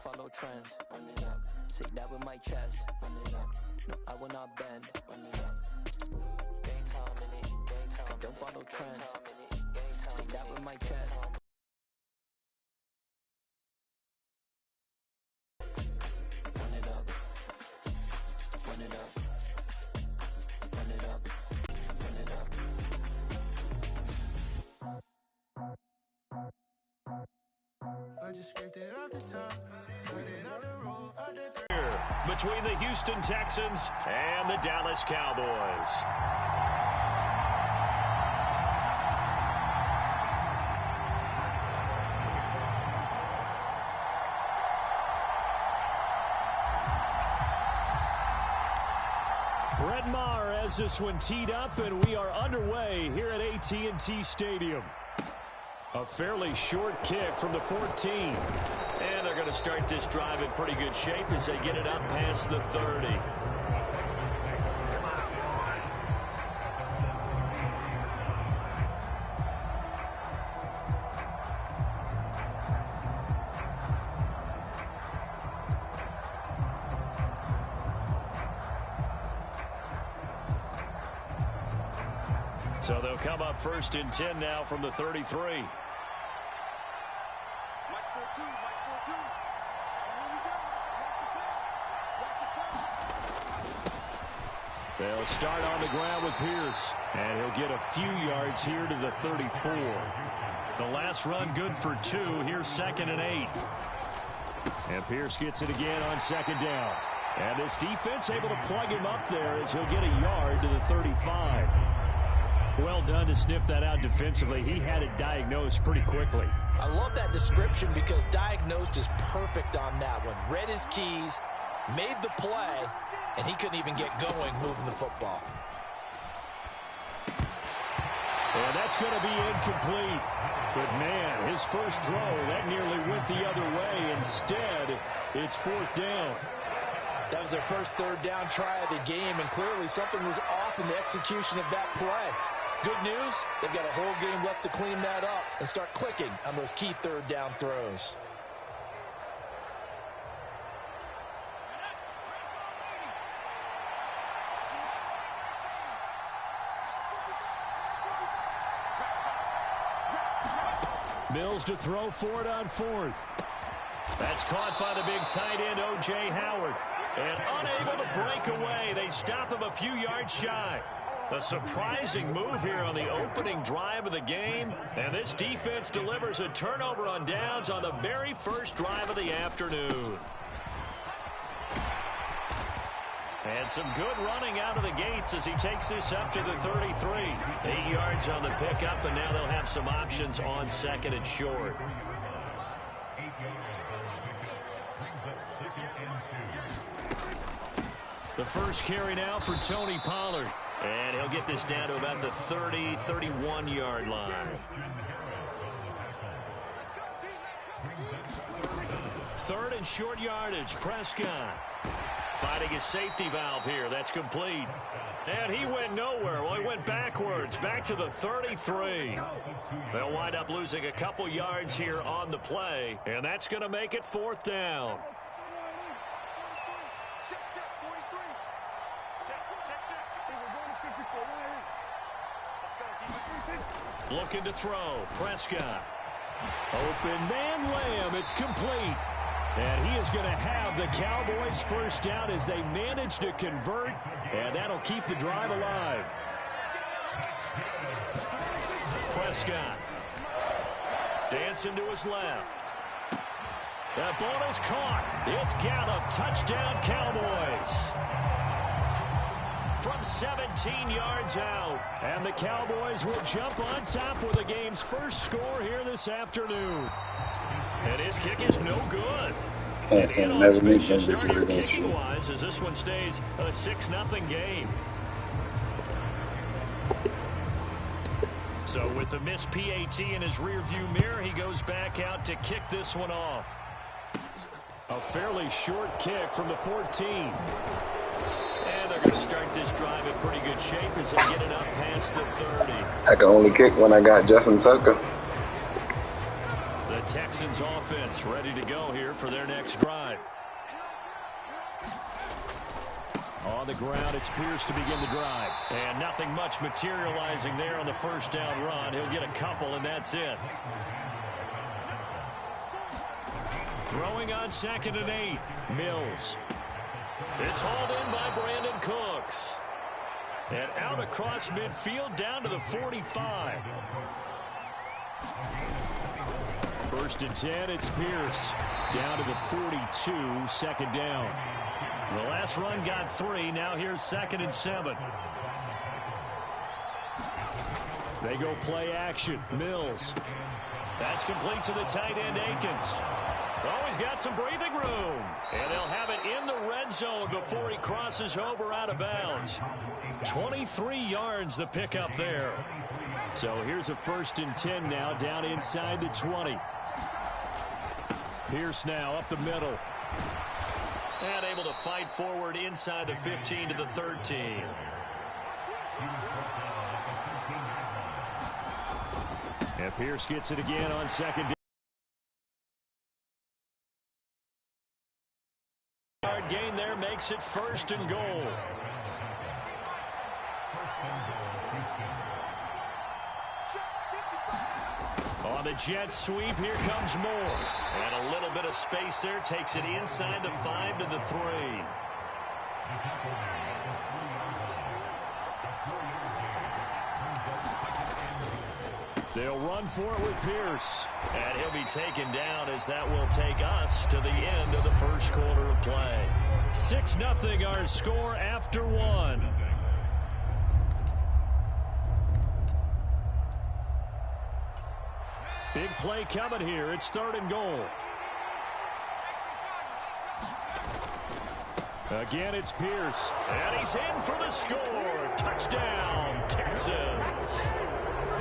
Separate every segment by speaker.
Speaker 1: follow trends. Run it up. Say that with my chest. Run it up. No, I will not bend. Run it up. Game time in it. Game time. I don't follow trends. Say that with my chest. Run it up. Run it up. Run it up. Run it up.
Speaker 2: I just scraped it off the top. Put it on the road.
Speaker 3: Between the Houston Texans and the Dallas Cowboys. Brett Maher has this one teed up, and we are underway here at AT&T Stadium. A fairly short kick from the 14. And they're going to start this drive in pretty good shape as they get it up past the 30. So they'll come up 1st and 10 now from the 33. They'll start on the ground with Pierce, and he'll get a few yards here to the 34. The last run good for 2. Here's 2nd and 8. And Pierce gets it again on 2nd down. And this defense able to plug him up there as he'll get a yard to the 35. Well done to sniff that out defensively. He had it diagnosed pretty quickly.
Speaker 4: I love that description because diagnosed is perfect on that one. Read his keys, made the play, and he couldn't even get going moving the football.
Speaker 3: And that's going to be incomplete. But, man, his first throw, that nearly went the other way. Instead, it's 4th down.
Speaker 4: That was their first 3rd down try of the game, and clearly something was off in the execution of that play. Good news, they've got a whole game left to clean that up and start clicking on those key 3rd down throws.
Speaker 3: Mills to throw for it on 4th. That's caught by the big tight end, O.J. Howard. And unable to break away. They stop him a few yards shy. A surprising move here on the opening drive of the game. And this defense delivers a turnover on downs on the very first drive of the afternoon. And some good running out of the gates as he takes this up to the 33. 8 yards on the pickup, and now they'll have some options on 2nd and short. The first carry now for Tony Pollard. And he'll get this down to about the 30, 31-yard line. 3rd and short yardage, Prescott. Finding his safety valve here. That's complete. And he went nowhere. Well, he went backwards, back to the 33. They'll wind up losing a couple yards here on the play, and that's going to make it 4th down. Looking to throw. Prescott. Open man Lamb. It's complete. And he is going to have the Cowboys first down as they manage to convert. And that'll keep the drive alive. Prescott. Dancing to his left. That ball is caught. It's Gallup. Touchdown, Cowboys. From 17 yards out. And the Cowboys will jump on top with the game's first score here this afternoon. And his kick is no good.
Speaker 5: Can't say never make them bitches against you.
Speaker 3: Wise as this one stays a 6-0 game. So with the missed PAT in his rearview mirror, he goes back out to kick this one off. A fairly short kick from the 14. And they're going to start this drive in pretty good shape as they get it up past the 30.
Speaker 5: I can only kick when I got Justin Tucker.
Speaker 3: The Texans offense ready to go here for their next drive. On the ground, it's Pierce to begin the drive. And nothing much materializing there on the first down run. He'll get a couple, and that's it. Throwing on 2nd and 8. Mills. It's hauled in by Brandon Cooks. And out across midfield down to the 45. 1st and 10, it's Pierce. Down to the 42, 2nd down. The last run got 3. Now here's 2nd and 7. They go play action. Mills. That's complete to the tight end, Akins. Oh, he's got some breathing room. And they'll have it in the red zone before he crosses over out of bounds. 23 yards the pickup there. So here's a 1st and 10 now down inside the 20. Pierce now up the middle. And able to fight forward inside the 15 to the 13. And Pierce gets it again on 2nd down. Yard gain there makes it 1st and goal. On the jet sweep, here comes Moore. And a little bit of space there takes it inside the 5 to the 3. They'll run for it with Pierce. And he'll be taken down as that will take us to the end of the first quarter of play. 6-0 our score after 1. Big play coming here. It's 3rd and goal. Again, it's Pierce. And he's in for the score. Touchdown, Texans.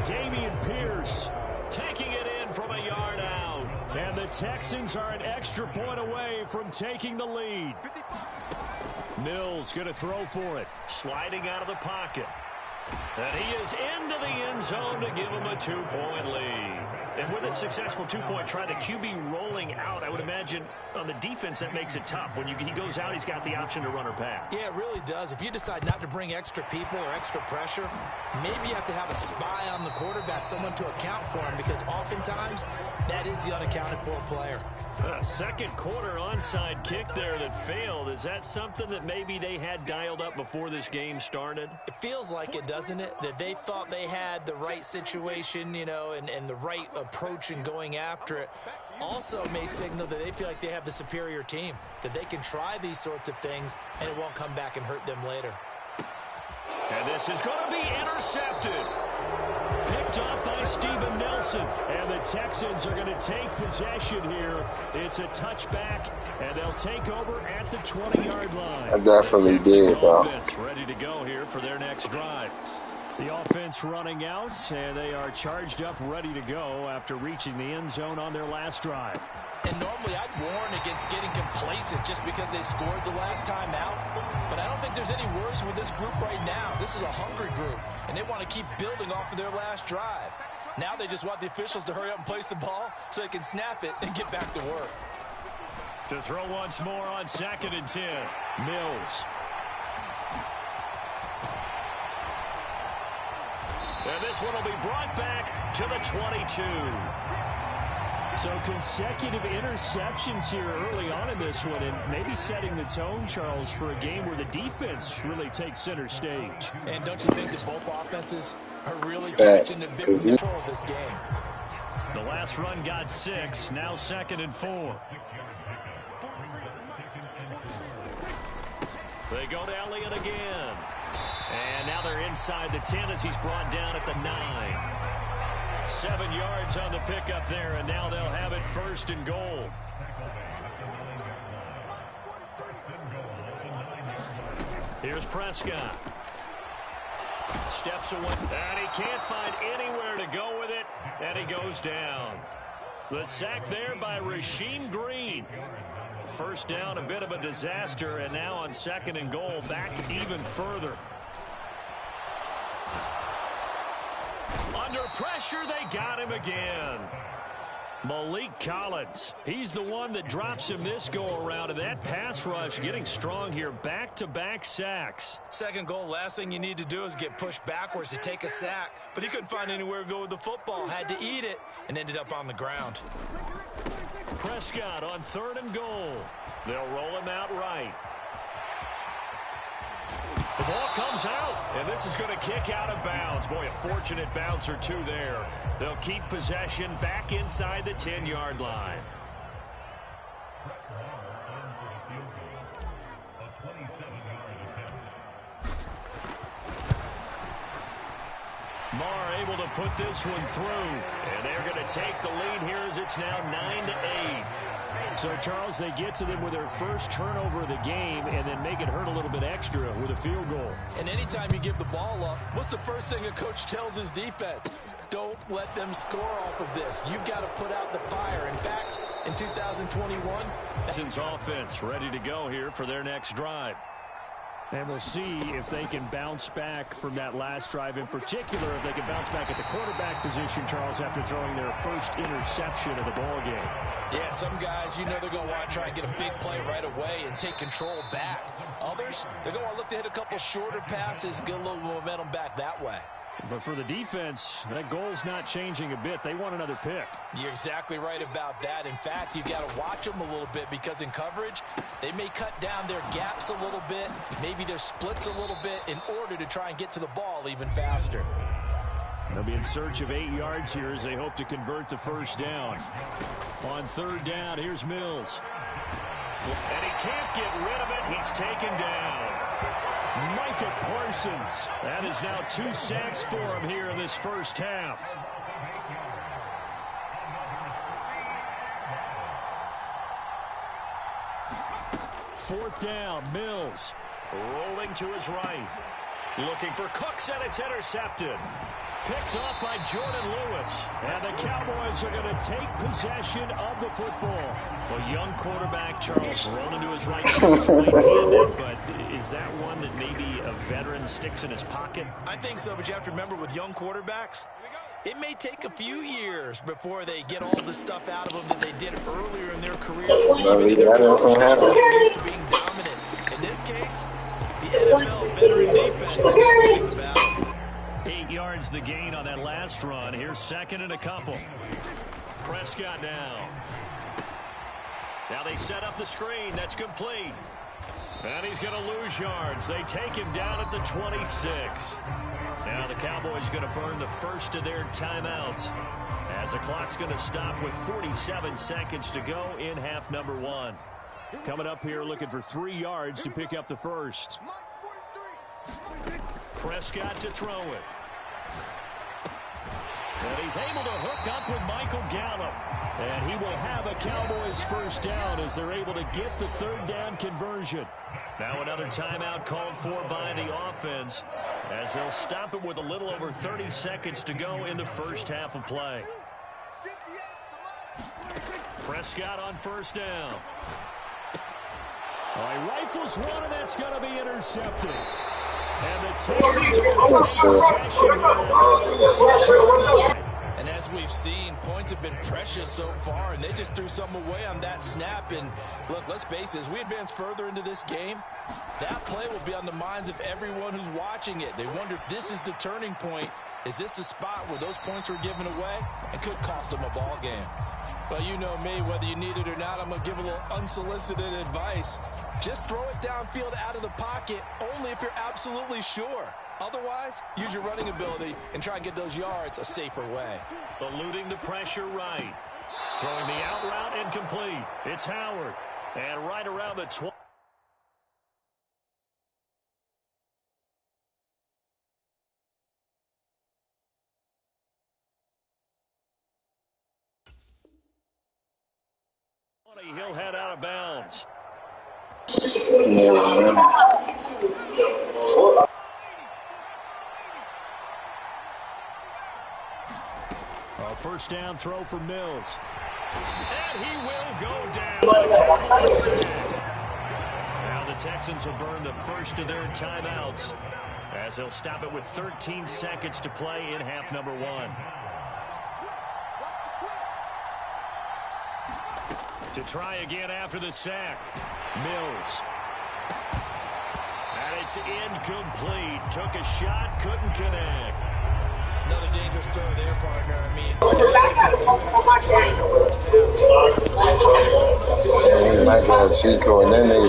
Speaker 3: Dameon Pierce taking it in from a yard out. And the Texans are an extra point away from taking the lead. Mills going to throw for it. Sliding out of the pocket. And he is into the end zone to give him a 2-point lead. And with a successful 2-point try, the QB rolling out, I would imagine on the defense that makes it tough. When he goes out, he's got the option to run or pass. Yeah, it really does. If you decide not to bring extra people or extra pressure, maybe you have to have a spy on the quarterback, someone to account for him, because oftentimes that is the unaccounted for player. Second quarter onside kick there that failed. Is that something that maybe they had dialed up before this game started? It feels like it, doesn't it? That they thought they had the right situation, you know, and the right approach in going after it. Also may signal that they feel like they have the superior team, that they can try these sorts of things and it won't come back and hurt them later. And this is going to be intercepted. Picked up by Steven Nelson. And the Texans are going to take possession here. It's a touchback, and they'll take over at the 20-yard line.
Speaker 5: I definitely did, though.
Speaker 3: Offense ready to go here for their next drive. The offense running out, and they are charged up, ready to go after reaching the end zone on their last drive.
Speaker 4: And normally I'd warn against getting complacent just because they scored the last time out. But I don't think there's any worries with this group right now. This is a hungry group, and they want to keep building off of their last drive. Now they just want the officials to hurry up and place the ball so they can snap it and get back to work.
Speaker 3: To throw once more on 2nd and 10. Mills. And this one will be brought back to the 22. So consecutive interceptions here early on in this one, and maybe setting the tone, Charles, for a game where the defense really takes center stage.
Speaker 4: And don't you think that both offenses are really catching the big control of this game?
Speaker 3: The last run got 6, now 2nd and 4. They go to Elliott again. And now they're inside the 10 as he's brought down at the 9. 7 yards on the pickup there, and now they'll have it 1st and goal. Here's Prescott. Steps away, and he can't find anywhere to go with it, and he goes down. The sack there by Rasheem Green. First down, a bit of a disaster, and now on 2nd and goal, back even further. Under pressure, they got him again. Malik Collins. He's the one that drops him this go-around, and that pass rush getting strong here. Back-to-back sacks.
Speaker 4: Second goal, last thing you need to do is get pushed backwards to take a sack. But he couldn't find anywhere to go with the football. Had to eat it and ended up on the ground.
Speaker 3: Prescott on 3rd and goal. They'll roll him out right. The ball comes out, and this is going to kick out of bounds. Boy, a fortunate bounce or two there. They'll keep possession back inside the 10-yard line. Marr able to put this one through, and they're going to take the lead here as it's now 9-8. So, Charles, they get to them with their first turnover of the game and then make it hurt a little bit extra with a field goal.
Speaker 4: And anytime you give the ball up, what's the first thing a coach tells his defense? Don't let them score off of this. You've got to put out the fire. In fact, in 2021,
Speaker 3: Texans offense ready to go here for their next drive. And we'll see if they can bounce back from that last drive, in particular if they can bounce back at the quarterback position, Charles, after throwing their first interception of the ball game.
Speaker 4: Yeah, some guys, you know they're going to want to try and get a big play right away and take control back. Others, they're going to look to hit a couple shorter passes and get a little momentum back that way.
Speaker 3: But for the defense, that goal's not changing a bit. They want another pick.
Speaker 4: You're exactly right about that. In fact, you've got to watch them a little bit because in coverage, they may cut down their gaps a little bit, maybe their splits a little bit in order to try and get to the ball even faster.
Speaker 3: They'll be in search of 8 yards here as they hope to convert the first down. On 3rd down, here's Mills. And he can't get rid of it. He's taken down. Micah Parsons. That is now 2 sacks for him here in this first half. Fourth down, Mills. Rolling to his right. Looking for Cooks, and it's intercepted. Picked off by Jordan Lewis. And the Cowboys are going to take possession of the football. Well, young quarterback, Charles, rolling to his right. But is that one that maybe a veteran sticks in his pocket?
Speaker 4: I think so, but you have to remember with young quarterbacks, it may take a few years before they get all the stuff out of them that they did earlier in their career. Used to being dominant. In this case, the NFL veteran defense is going to the battle.
Speaker 3: 8 yards the gain on that last run. Here's 2nd and a couple. Prescott now. Now they set up the screen. That's complete. And he's going to lose yards. They take him down at the 26. Now the Cowboys going to burn the first of their timeouts as the clock's going to stop with 47 seconds to go in half number 1. Coming up here looking for 3 yards to pick up the first. Prescott to throw it. And he's able to hook up with Michael Gallup. And he will have a Cowboys first down as they're able to get the 3rd down conversion. Now another timeout called for by the offense as they'll stop it with a little over 30 seconds to go in the first half of play. Prescott on first down. All right, rifles one, and that's going to be intercepted. And the Texans
Speaker 4: and as we've seen, points have been precious so far, and they just threw some away on that snap. And look, let's face it, as we advance further into this game, that play will be on the minds of everyone who's watching it. They wonder if this is the turning point. Is this the spot where those points were given away and could cost them a ball game? Well, you know me, whether you need it or not, I'm going to give a little unsolicited advice. Just throw it downfield out of the pocket, only if you're absolutely sure. Otherwise, use your running ability and try and get those yards a safer way.
Speaker 3: Eluding the pressure right. Throwing the out route incomplete. It's Howard. And right around the 20. He'll head out of bounds. A first down throw for Mills. And he will go down. Now the Texans will burn the first of their timeouts as they'll stop it with 13 seconds to play in half number 1. To try again after the sack. Mills. And it's incomplete. Took a shot, couldn't connect.
Speaker 4: Another dangerous throw there, partner. I mean,
Speaker 5: he might go to Chico, and then they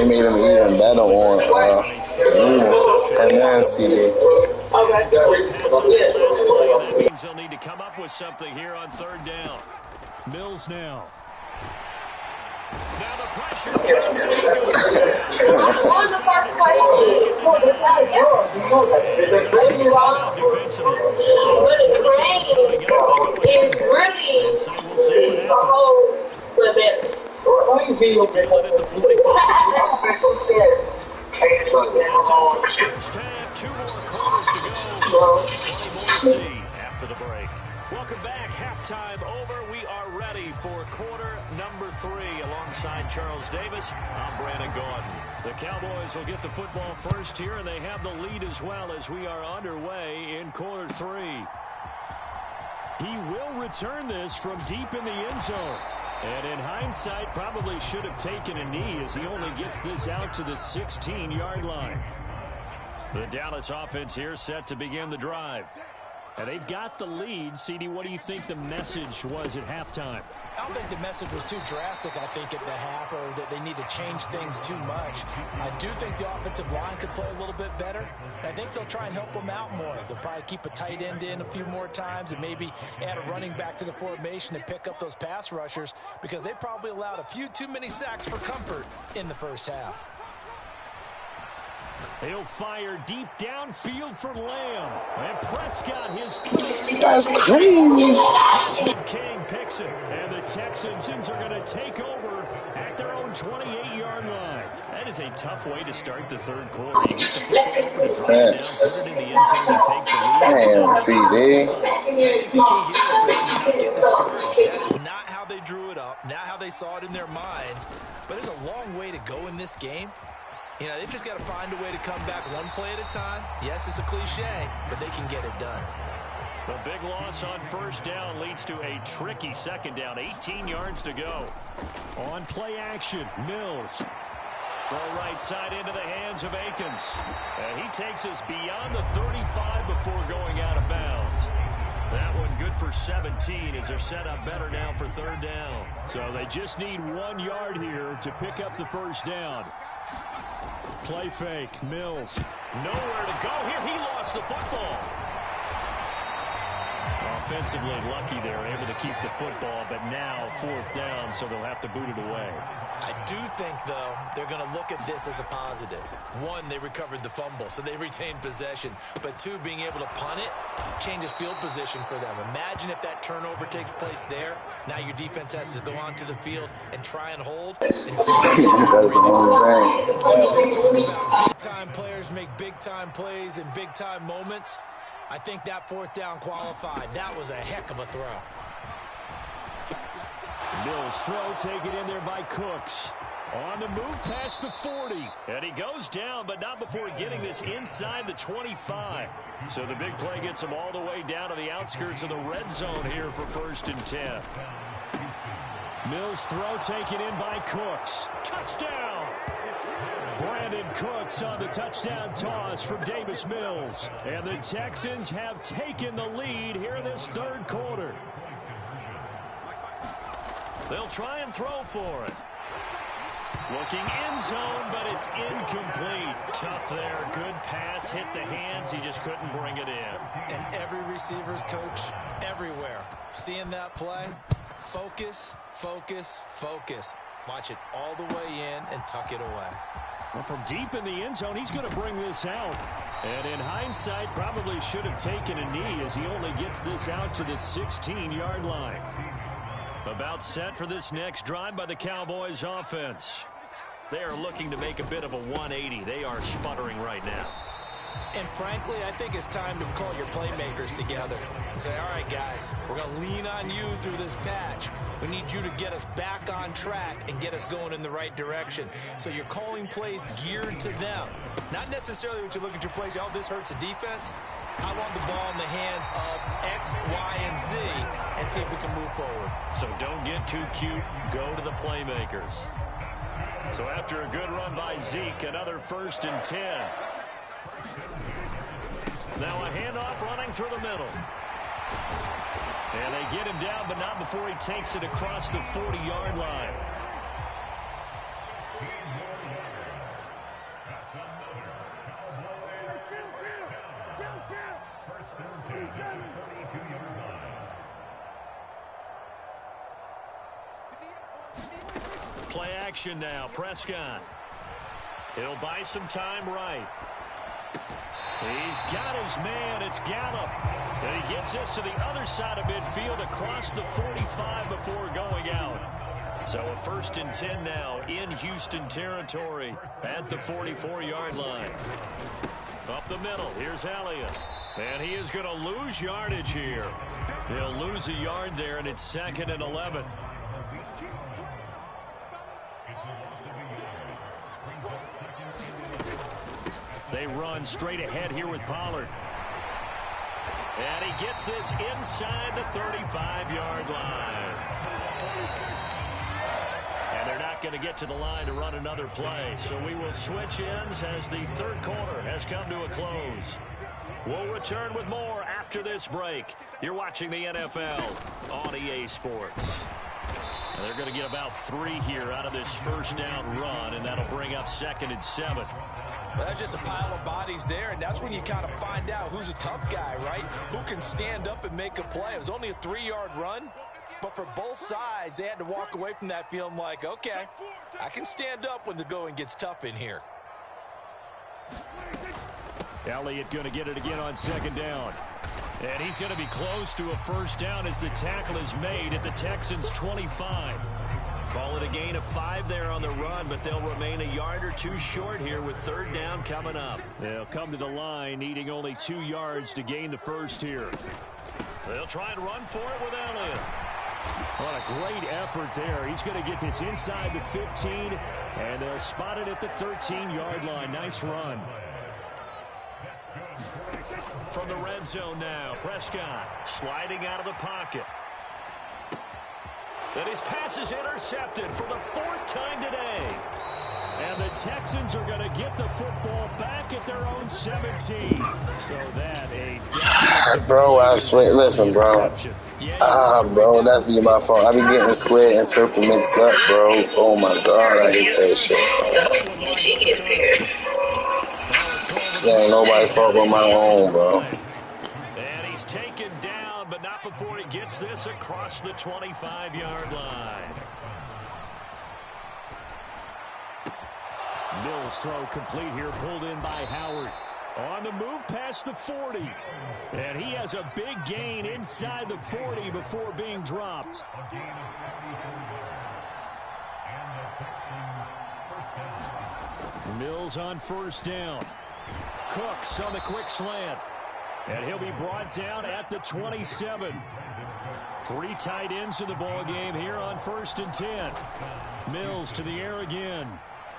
Speaker 5: made him even better on and then CD.
Speaker 3: That means they'll need to come up with something here on third down. Mills now. Now the pressure. Two more quarters to go. 20 more to see after the break. Welcome back. Halftime over. We are ready for quarter number 3. Alongside Charles Davis, I'm Brandon Gordon. The Cowboys will get the football first here, and they have the lead as well as we are underway in quarter 3. He will return this from deep in the end zone. And in hindsight, probably should have taken a knee as he only gets this out to the 16-yard line. The Dallas offense here set to begin the drive. And they've got the lead. CD, what do you think the message was at halftime?
Speaker 4: I don't think the message was too drastic, I think, at the half, or that they need to change things too much. I do think the offensive line could play a little bit better. I think they'll try and help them out more. They'll probably keep a tight end in a few more times and maybe add a running back to the formation and pick up those pass rushers, because they probably allowed a few too many sacks for comfort in the first half.
Speaker 3: He'll fire deep downfield for Lamb. And Prescott, his third.
Speaker 5: That's crazy.
Speaker 3: Desmond King picks it. And the Texans are going to take over at their own 28-yard line. That is a tough way to start the third quarter. You get the football over to drive it down, put it in the end zone, and take the lead.
Speaker 5: Damn, CD.
Speaker 4: The key here is for them to not get discouraged. That is not how they drew it up, not how they saw it in their minds. But there's a long way to go in this game. You know, they've just got to find a way to come back one play at a time. Yes, it's a cliche, but they can get it done.
Speaker 3: The big loss on first down leads to a tricky second down. 18 yards to go. On play action, Mills. Throw right side into the hands of Akins. And he takes us beyond the 35 before going out of bounds. That one good for 17 as they're set up better now for third down. So they just need 1 yard here to pick up the first down. Play fake, Mills. Nowhere to go here. He lost the football. Offensively lucky they're able to keep the football, but now fourth down, so they'll have to boot it away.
Speaker 4: I do think, though, they're going to look at this as a positive. One, they recovered the fumble, so they retained possession. But two, being able to punt it changes field position for them. Imagine if that turnover takes place there. Now your defense has to go onto the field and try and hold. Big-time players make big-time plays in big-time moments. I think that fourth down qualified. That was a heck of a throw.
Speaker 3: Mills throw taken in there by Cooks. On the move past the 40. And he goes down, but not before getting this inside the 25. So the big play gets him all the way down to the outskirts of the red zone here for 1st and 10. Mills throw taken in by Cooks. Touchdown! Brandon Cooks on the touchdown toss from Davis Mills. And the Texans have taken the lead here in this third quarter. They'll try and throw for it. Looking end zone, but it's incomplete. Tough there. Good pass. Hit the hands. He just couldn't bring it in.
Speaker 4: And every receiver's coach everywhere. Seeing that play, focus, focus, focus. Watch it all the way in and tuck it away.
Speaker 3: Well, from deep in the end zone, he's going to bring this out. And in hindsight, probably should have taken a knee as he only gets this out to the 16-yard line. About set for this next drive by the Cowboys offense. They are looking to make a bit of a 180. They are sputtering right now.
Speaker 4: And frankly, I think it's time to call your playmakers together and say, all right, guys, we're going to lean on you through this patch. We need you to get us back on track and get us going in the right direction. So you're calling plays geared to them. Not necessarily what you look at your plays, oh, this hurts the defense. I want the ball in the hands of X, Y, and Z and see if we can move forward.
Speaker 3: So don't get too cute. Go to the playmakers. So after a good run by Zeke, another 1st and 10. Now a handoff running through the middle. And they get him down, but not before he takes it across the 40-yard line. Play action now. Prescott. He'll buy some time right. He's got his man. It's Gallup. And he gets this to the other side of midfield across the 45 before going out. So a 1st and 10 now in Houston territory at the 44-yard line. Up the middle. Here's Elliott. And he is going to lose yardage here. He'll lose a yard there, and it's 2nd and 11. They run straight ahead here with Pollard. And he gets this inside the 35-yard line. And they're not going to get to the line to run another play. So we will switch ends as the 3rd quarter has come to a close. We'll return with more after this break. You're watching the NFL on EA Sports. And they're going to get about 3 here out of this 1st down run, and that'll bring up 2nd and 7.
Speaker 4: Well, that's just a pile of bodies there, and that's when you kind of find out who's a tough guy, right? Who can stand up and make a play. It was only a 3-yard run, but for both sides, they had to walk away from that feeling like, okay, I can stand up when the going gets tough in here.
Speaker 3: Elliott going to get it again on 2nd down. And he's going to be close to a 1st down as the tackle is made at the Texans' 25. Call it a gain of 5 there on the run, but they'll remain a yard or 2 short here with 3rd down coming up. They'll come to the line needing only 2 yards to gain the 1st here. They'll try and run for it with Elliott. What a great effort there. He's going to get this inside the 15, and they'll spot it at the 13-yard line. Nice run. From the red zone now, Prescott sliding out of the pocket. And his pass is intercepted for the 4th time today. And the Texans are going to get the football back at their own 17. So that
Speaker 5: bro, I swear, listen, bro. Bro, that's be my fault. I be getting square and circle mixed up, bro. Oh my God, I hate that shit, bro. There ain't nobody fault but my own, bro.
Speaker 3: And he's taken down, but not before he gets this across the 25-yard line. Mills throw complete here, pulled in by Howard. On the move past the 40. And he has a big gain inside the 40 before being dropped. Mills on 1st down. Cooks on the quick slant. And he'll be brought down at the 27. 3 tight ends in the ball game here on 1st and 10. Mills to the air again.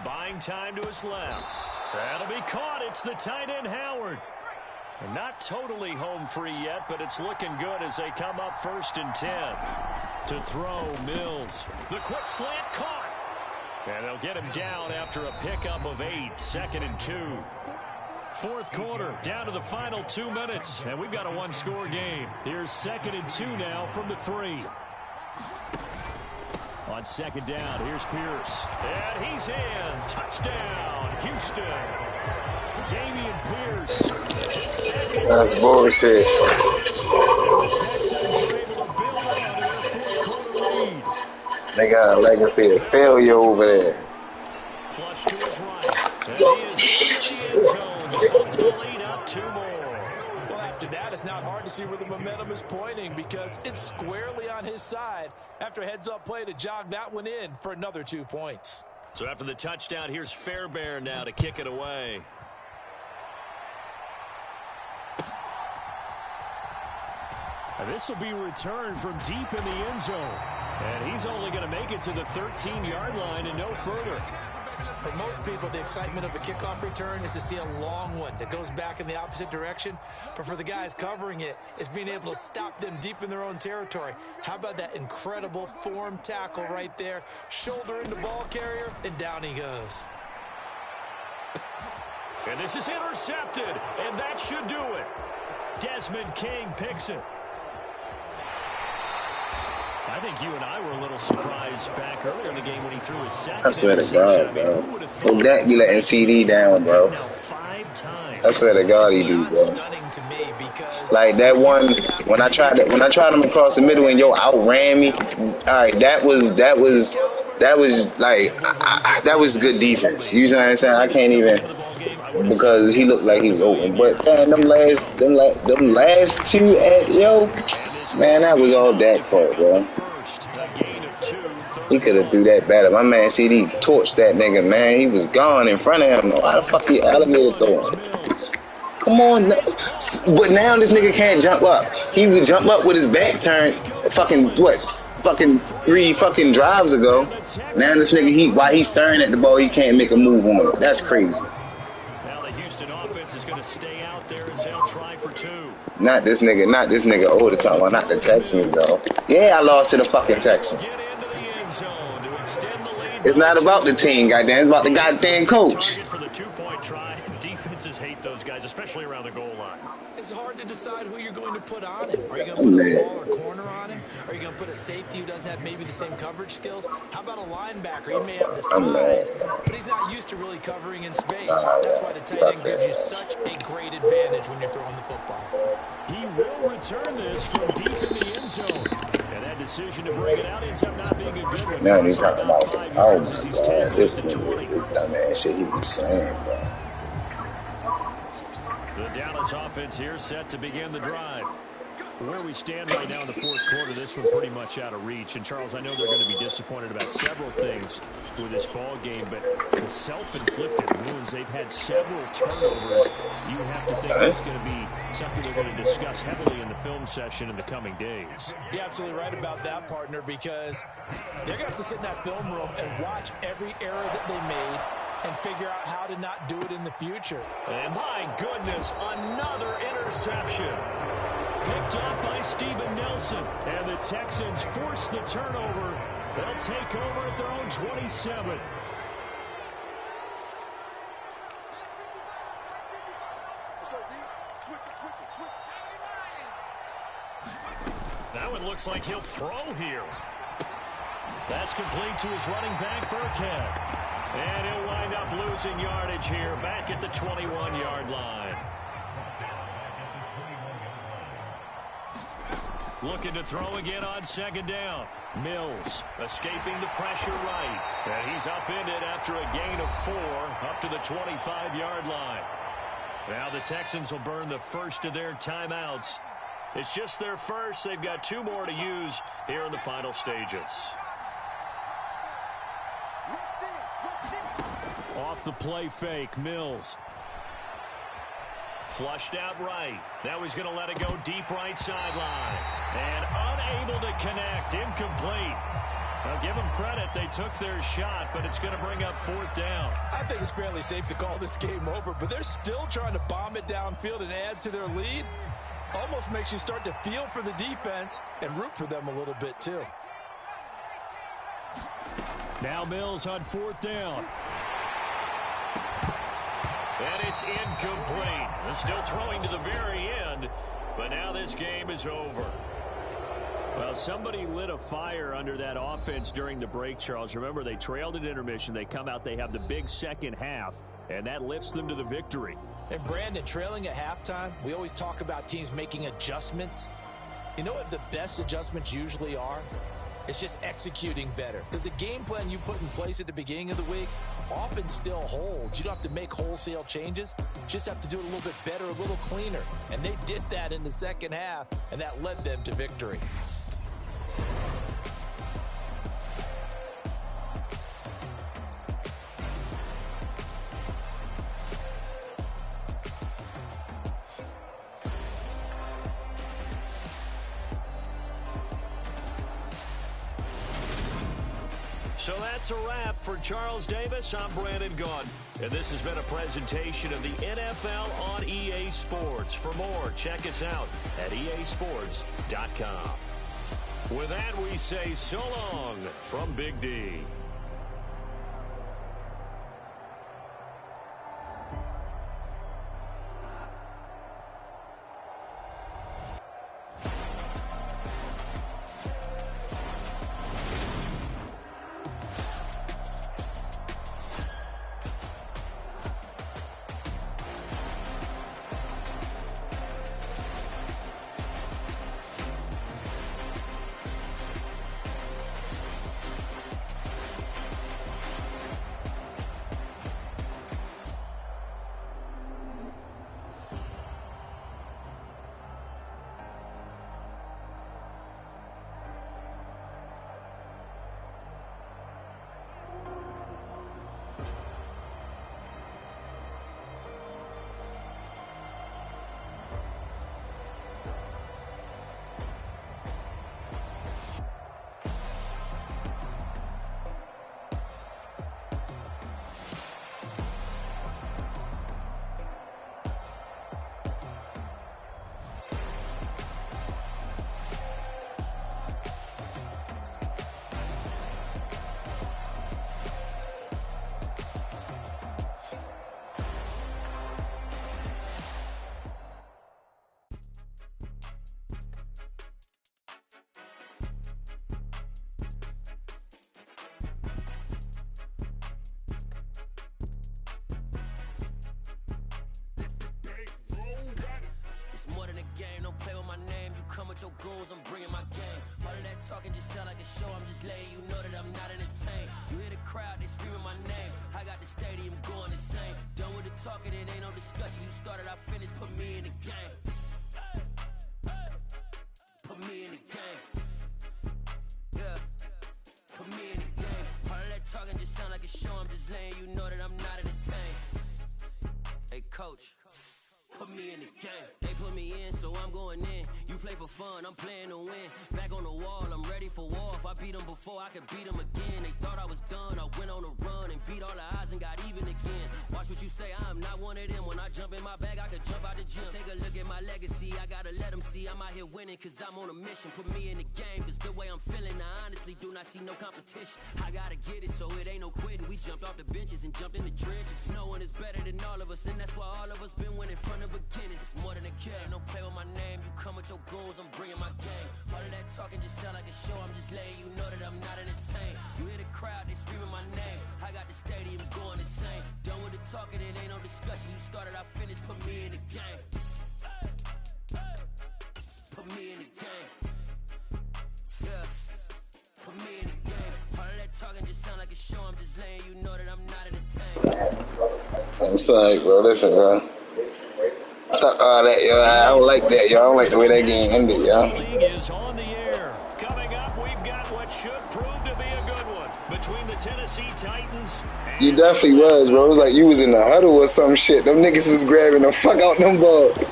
Speaker 3: Buying time to his left. That'll be caught. It's the tight end Howard. And not totally home free yet, but it's looking good as they come up 1st and 10. To throw, Mills. The quick slant caught. And they'll get him down after a pickup of 8. 2nd and 2. 4th quarter, down to the final 2 minutes, and we've got a 1-score game. Here's 2nd and 2 now from the 3. On 2nd down, here's Pierce. And he's in. Touchdown, Houston. Damian Pierce.
Speaker 5: That's bullshit. They got a legacy of failure over there.
Speaker 3: Flush to his right. And he is in the end zone. Lead up 2 more.
Speaker 4: Well, after that, it's not hard to see where the momentum is pointing because it's squarely on his side after a heads-up play to jog that one in for another 2 points.
Speaker 3: So after the touchdown, here's Fairbairn now to kick it away. And this will be returned from deep in the end zone. And he's only going to make it to the 13-yard line and no further.
Speaker 4: For most people, the excitement of a kickoff return is to see a long one that goes back in the opposite direction. But for the guys covering it, it's being able to stop them deep in their own territory. How about that incredible form tackle right there? Shoulder into ball carrier, and down he goes.
Speaker 3: And this is intercepted, and that should do it. Desmond King picks it. I think you and I were a little surprised back earlier in the game when he threw his second.
Speaker 5: I swear to God, bro. Well, that be letting CD down, bro. I swear to God he do, bro. Like that one when I tried him across the middle and outran me. All right, that was like that was good defense. You know what I'm saying? I can't even, because he looked like he was open. But man, them last two man, that was all Dak fault, bro. He could have threw that better. My man CD torched that nigga, man. He was gone in front of him. Why the fuck he alligator throwing? Come on. But now this nigga can't jump up. He would jump up with his back turned fucking 3 fucking drives ago. Now this nigga, while he's staring at the ball, he can't make a move on it. That's crazy.
Speaker 3: Now the Houston offense is going to stay out there as they'll try for 2.
Speaker 5: Not this nigga all the time. Well, not the Texans, though. Yeah, I lost to the fucking Texans. It's not about the team, goddamn. It's about the goddamn coach.
Speaker 3: For the 2-point try. Defenses hate those guys, especially around the goal line.
Speaker 4: It's hard to decide who you're going to put on him. Are you going to put a smaller corner on him? Are you going to put a safety who doesn't have maybe the same coverage skills? How about a linebacker? He may have the size, but he's not used to really covering in space. That's why the tight end gives you such a great advantage when you're throwing the football.
Speaker 3: He will return this from deep in the end zone. And that decision to bring it out ends up not being a good one.
Speaker 5: Now they're talking about, oh my God, this nigga, this dumbass shit he was saying, bro.
Speaker 3: The Dallas offense here set to begin the drive. Where we stand right now in the fourth quarter, this one's pretty much out of reach. And, Charles, I know they're going to be disappointed about several things with this ball game, but the self-inflicted wounds, they've had several turnovers. You have to think that's going to be something they're going to discuss heavily in the film session in the coming days.
Speaker 4: You're absolutely right about that, partner, because they're going to have to sit in that film room and watch every error that they made and figure out how to not do it in the future.
Speaker 3: And my goodness, another interception. Picked up by Steven Nelson. And the Texans force the turnover. They'll take over at their own 27. That one looks like he'll throw here. That's complete to his running back, Burkhead. And he'll wind up losing yardage here back at the 21-yard line. Looking to throw again on second down. Mills escaping the pressure right. And he's upended after a gain of 4 up to the 25-yard line. Now the Texans will burn the first of their timeouts. It's just their first. They've got 2 more to use here in the final stages. Off the play fake, Mills. Flushed out right. Now he's going to let it go deep right sideline. And unable to connect. Incomplete. Now give them credit. They took their shot, but it's going to bring up 4th down.
Speaker 4: I think it's fairly safe to call this game over, but they're still trying to bomb it downfield and add to their lead. Almost makes you start to feel for the defense and root for them a little bit too.
Speaker 3: Now Mills on 4th down. And it's incomplete. They're still throwing to the very end, but now this game is over. Well, somebody lit a fire under that offense during the break, Charles. Remember, they trailed at intermission. They come out, they have the big second half, and that lifts them to the victory.
Speaker 4: And, Brandon, trailing at halftime, we always talk about teams making adjustments. You know what the best adjustments usually are? It's just executing better. Because the game plan you put in place at the beginning of the week often still holds. You don't have to make wholesale changes. You just have to do it a little bit better, a little cleaner. And they did that in the second half, and that led them to victory.
Speaker 3: So that's a wrap for Charles Davis. I'm Brandon Gaudin. And this has been a presentation of the NFL on EA Sports. For more, check us out at easports.com. With that, we say so long from Big D.
Speaker 1: Your goals, I'm bringing my game. All of that talking just sound like a show. I'm just letting you know that I'm not entertained. You hear the crowd, they screaming my name. I got the stadium going insane. Done with the talking, it ain't no discussion. You started, I finished, put me in the game. Put me in the game. Yeah. Put me in the game. All of that talking just sound like a show. I'm just letting you know that I'm not entertained. Hey, coach. Put me in the game. They put me in, so I'm going in. You play for fun, I'm playing to win. Back on the wall, I'm ready for war. If I beat them before, I could beat them again. They thought I was done, I went on a run and beat all the odds and got even again. Watch what you say, I'm not one of them. When I jump in my bag, I could jump out the gym. Take a look at my legacy, I gotta let them see I'm out here winning, cause I'm on a mission. Put me in the game, cause the way I'm feeling, I honestly do not see no competition. I gotta get it, so it ain't no quitting. We jumped off the benches and jumped in the trenches. No one is better than all of us, and that's why all of us been winning from the beginning. It's more than a kill, don't play with my name. You come with your goals, I'm bringing my game. All of that talking just sound like a show. I'm just letting you know that I'm not entertained. You hear the crowd, they screaming my name. I got the stadium going insane. Done with the talking, it ain't no discussion. You started, I finished, put me in the game. Put me in the game. Yeah. Put me in the game. All of that talking just sound like a show. I'm just letting you know that I'm not entertained.
Speaker 5: I'm sorry, bro. Listen, bro. Stop all that, yo. I don't like that, yo. I don't like the way that game ended, yo.
Speaker 3: League is on the air. Coming up, we've got what should prove to be a good one between the Tennessee Titans.
Speaker 5: You definitely was, bro. It was like you was in the huddle or some shit. Them niggas was grabbing the fuck out them balls.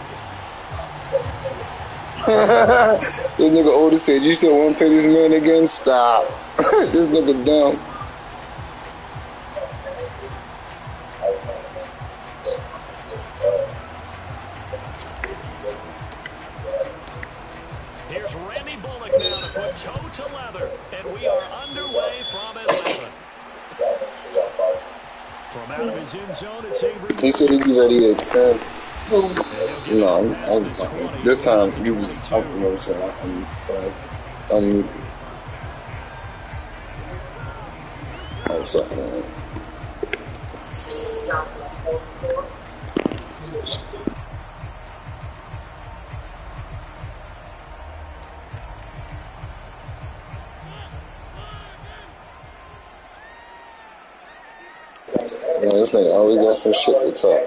Speaker 5: This nigga older said, "You still want to pay this man again? Stop." This nigga dumb.
Speaker 3: Toe to leather, and we are underway from 11. From out of his end zone, it's Avery.
Speaker 5: He said he'd be ready at 10. No, I was talking. This time, you was talking about something. I was talking. Yeah, this nigga always got some shit to talk.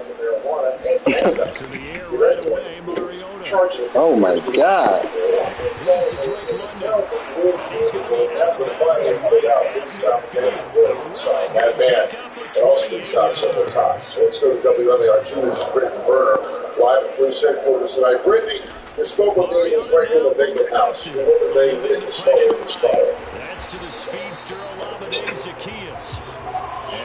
Speaker 5: Oh my God.
Speaker 6: That man also gets shot several times. So let's go to WMAR 2's Brittany Burner, live at police headquarters tonight. Brittany, the smoke of millions right near the vacant house. What were they in the smoke?
Speaker 3: That's to the speedster, is Zacchaeus.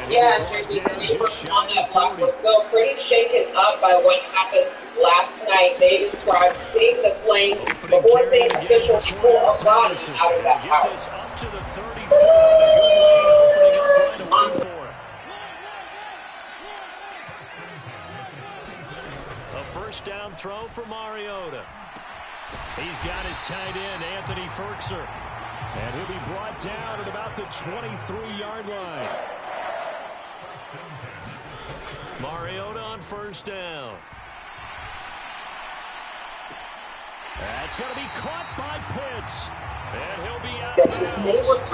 Speaker 7: Yeah, Jimmy, they were on that block was still pretty shaken up by what happened last night. They described seeing the flame before things officials pull a body out of that
Speaker 3: Get
Speaker 7: house.
Speaker 3: this up to the 34, and a good lane opening up right away for it. A first down throw for Mariota. He's got his tight end, Anthony Ferkser. And he'll be brought down at about the 23-yard line. Mariota on first down. That's going to be caught by Pitts. And he'll be out of bounds.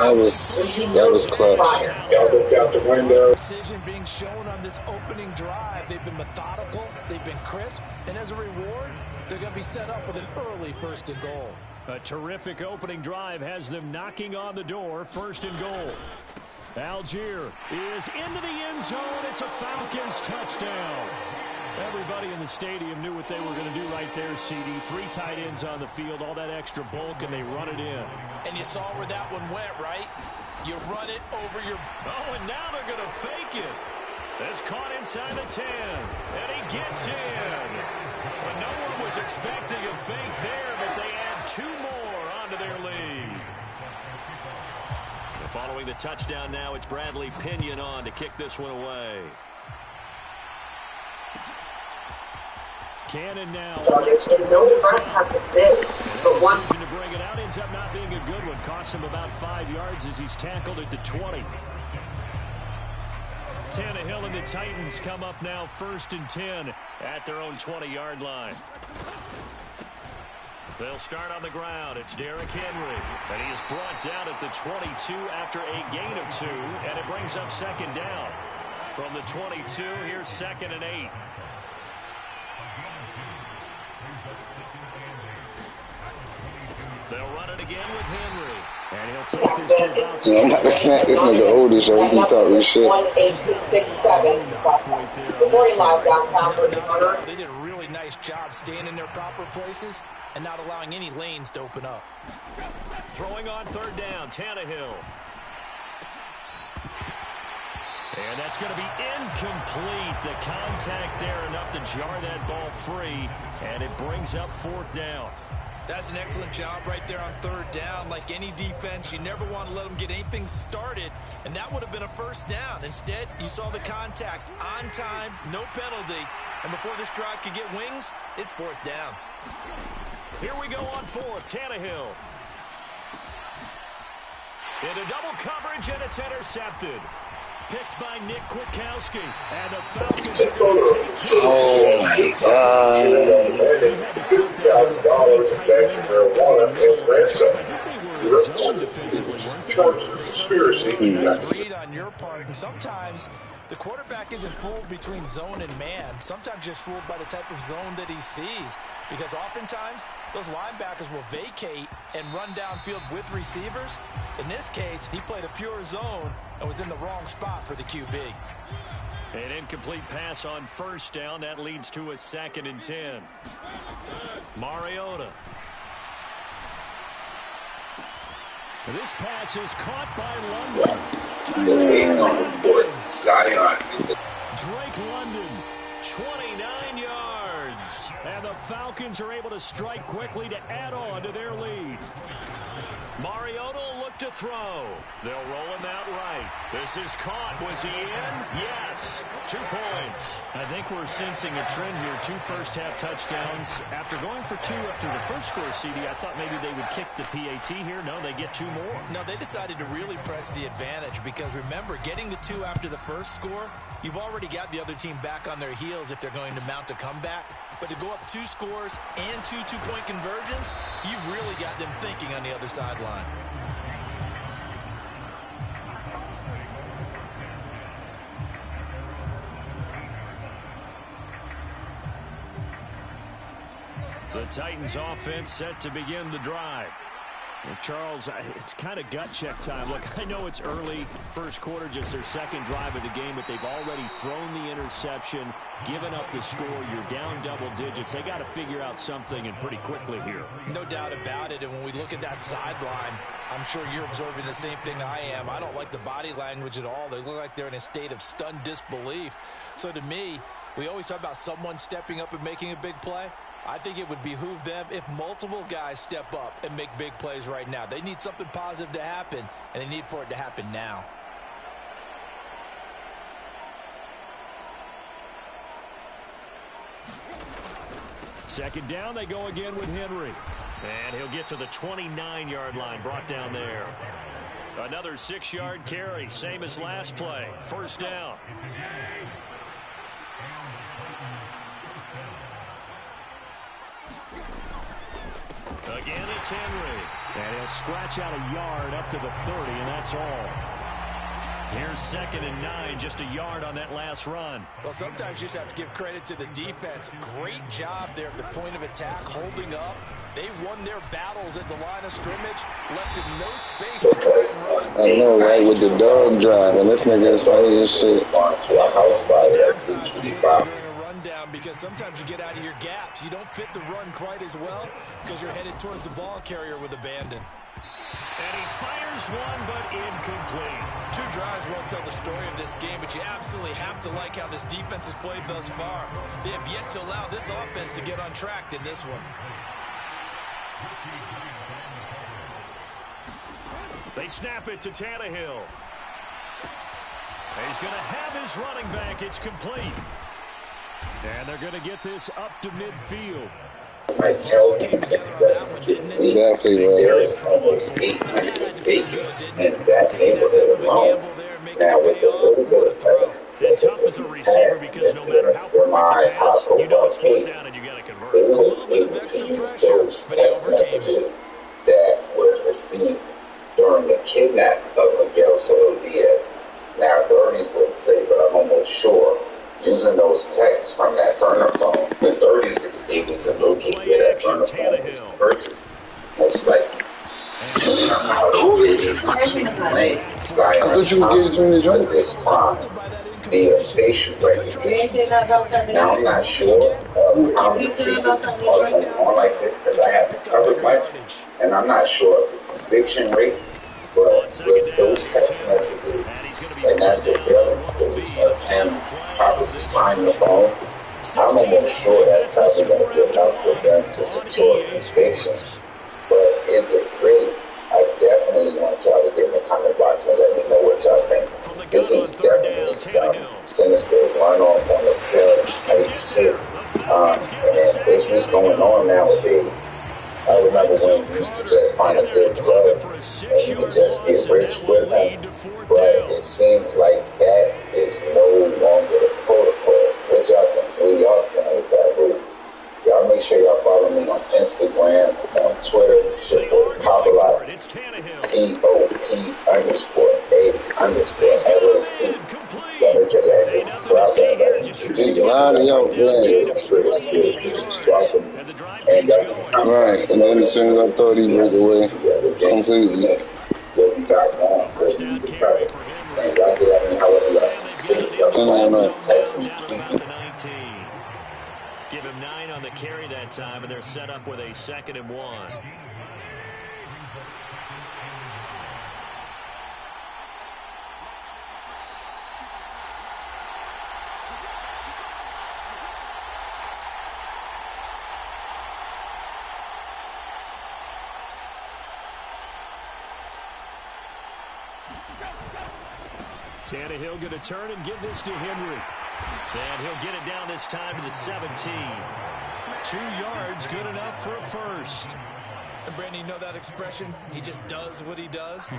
Speaker 5: That was clutch.
Speaker 6: Out the window.
Speaker 4: Precision being shown on this opening drive. They've been methodical. They've been crisp. And as a reward, they're going to be set up with an early first and goal.
Speaker 3: A terrific opening drive has them knocking on the door, first and goal. Algier is into the end zone. It's a Falcons touchdown. Everybody in the stadium knew what they were going to do right there, CD. 3 tight ends on the field, all that extra bulk, and they run it in.
Speaker 4: And you saw where that one went, right? You run it over your...
Speaker 3: Oh, and now they're going to fake it. That's caught inside the 10, and he gets in. But no one was expecting a fake there, but they add 2 more onto their lead. And following the touchdown now, it's Bradley Pinion on to kick this one away. Cannon now.
Speaker 7: No front has to fit, but one
Speaker 3: decision to bring it out ends up not being a good one. Cost him about 5 yards as he's tackled at the 20. Tannehill and the Titans come up now first and 10 at their own 20-yard line. They'll start on the ground. It's Derrick Henry. And he is brought down at the 22 after a gain of 2. And it brings up second down. From the 22, here's 2nd and 8. They'll run it again with Henry. And he'll take this to about...
Speaker 5: I'm about to snap this nigga oldie, so he can talk this shit.
Speaker 7: 1-8-6-7. Good morning, live downtown for the corner.
Speaker 4: They did a really nice job staying in their proper places and not allowing any lanes to open up.
Speaker 3: Throwing on third down, Tannehill. And that's going to be incomplete. The contact there enough to jar that ball free, and it brings up 4th down.
Speaker 4: That's an excellent job right there on third down. Like any defense, you never want to let them get anything started, and that would have been a first down. Instead, you saw the contact on time, no penalty, and before this drive could get wings, it's 4th down.
Speaker 3: Here we go on 4th, Tannehill. Into double coverage, and it's intercepted. Picked by Nick Kwiatkowski. And the Falcons are going to take this.
Speaker 5: Oh, my God.
Speaker 4: Read on your part, and sometimes the quarterback isn't fooled between zone and man. Sometimes just fooled by the type of zone that he sees, because oftentimes those linebackers will vacate and run downfield with receivers. In this case, he played a pure zone and was in the wrong spot for the QB.
Speaker 3: An incomplete pass on first down. That leads to a 2nd and 10. Mariota. This pass is caught by London. Drake London, 29 yards. And the Falcons are able to strike quickly to add on to their lead. Mariota will look to throw. They'll roll him out right. This is caught. Was he in? Yes. 2 points. I think we're sensing a trend here. 2 first-half touchdowns. After going for 2 after the first score, CD, I thought maybe they would kick the PAT here. No, they get 2 more.
Speaker 4: No, they decided to really press the advantage because, remember, getting the 2 after the first score, you've already got the other team back on their heels if they're going to mount a comeback. But to go up 2 scores and 2 two-point conversions, you've really got them thinking on the other sideline.
Speaker 3: The Titans offense set to begin the drive. Well, Charles, it's kind of gut check time. Look, I know it's early, first quarter, just their second drive of the game, but they've already thrown the interception, given up the score. You're down double digits. They got to figure out something, and pretty quickly here.
Speaker 4: No doubt about it, and when we look at that sideline, I'm sure you're observing the same thing I am. I don't like the body language at all. They look like they're in a state of stunned disbelief. So to me, we always talk about someone stepping up and making a big play. I think it would behoove them if multiple guys step up and make big plays right now. They need something positive to happen, and they need for it to happen now.
Speaker 3: Second down, they go again with Henry. And he'll get to the 29-yard line, brought down there. Another 6-yard carry, same as last play. First down. Again, it's Henry. And he'll scratch out a yard up to the 30, and that's all. Here's 2nd and 9, just a yard on that last run.
Speaker 4: Well, sometimes you just have to give credit to the defense. Great job there at the point of attack, holding up. They won their battles at the line of scrimmage, left in no space to try and run.
Speaker 5: I know, right, with the dog drive, and this nigga is funny as shit.
Speaker 4: Because sometimes you get out of your gaps. You don't fit the run quite as well because you're headed towards the ball carrier with abandon.
Speaker 3: And he fires one, but incomplete.
Speaker 4: 2 drives won't tell the story of this game, but you absolutely have to like how this defense has played thus far. They have yet to allow this offense to get on track in this one.
Speaker 3: They snap it to Tannehill. He's going to have his running back. It's complete. And they're going to get this up to midfield.
Speaker 5: He definitely was. Almost 800 vacants in that neighborhood alone. Now with a little bit of
Speaker 3: and tough as a receiver because no matter how perfect the pass, you know it's fourth down and you got to convert.
Speaker 5: It was able to use those text messages that was received during the kidnap of Miguel Solo Diaz. Now, authorities would say, but I'm almost sure, using those texts from that burner phone, the authorities was able to locate where that burner phone was purchased. Most likely. Who is it? I thought you were getting something to drink. This crime via facial recognition. Now, I'm not sure how many cases are going on like this because I haven't covered much, and I'm not sure of the conviction rate, but with those text messages and that surveillance footage of him probably buying the phone, I'm almost sure that's probably going to be enough for them to secure conviction. But if it really, I definitely want y'all to get in the comment box and let me know what y'all think. This is definitely some sinister run-off on the film type shit. And it's what's going on nowadays. I remember when you could just find a good drug and you could just get rich with him. But it seems like that is no longer the protocol. What y'all think? Where y'all stand with that rule? Y'all make sure y'all follow me on Instagram, on Twitter, Shakur Kabbalah, POP_A_LLC. Y'all make sure y'all subscribe to that. Keep lining up, right, and then as soon as I thought he broke away completely. What we got going, what we got. And y'all get at me however y'all text me.
Speaker 3: Give him 9 on the carry that time, and they're set up with a 2nd and 1. Tannehill going to turn and give this to Henry. And he'll get it down this time to the 17. 2 yards, good enough for a first.
Speaker 4: And Brandon, you know that expression? He just does what he does?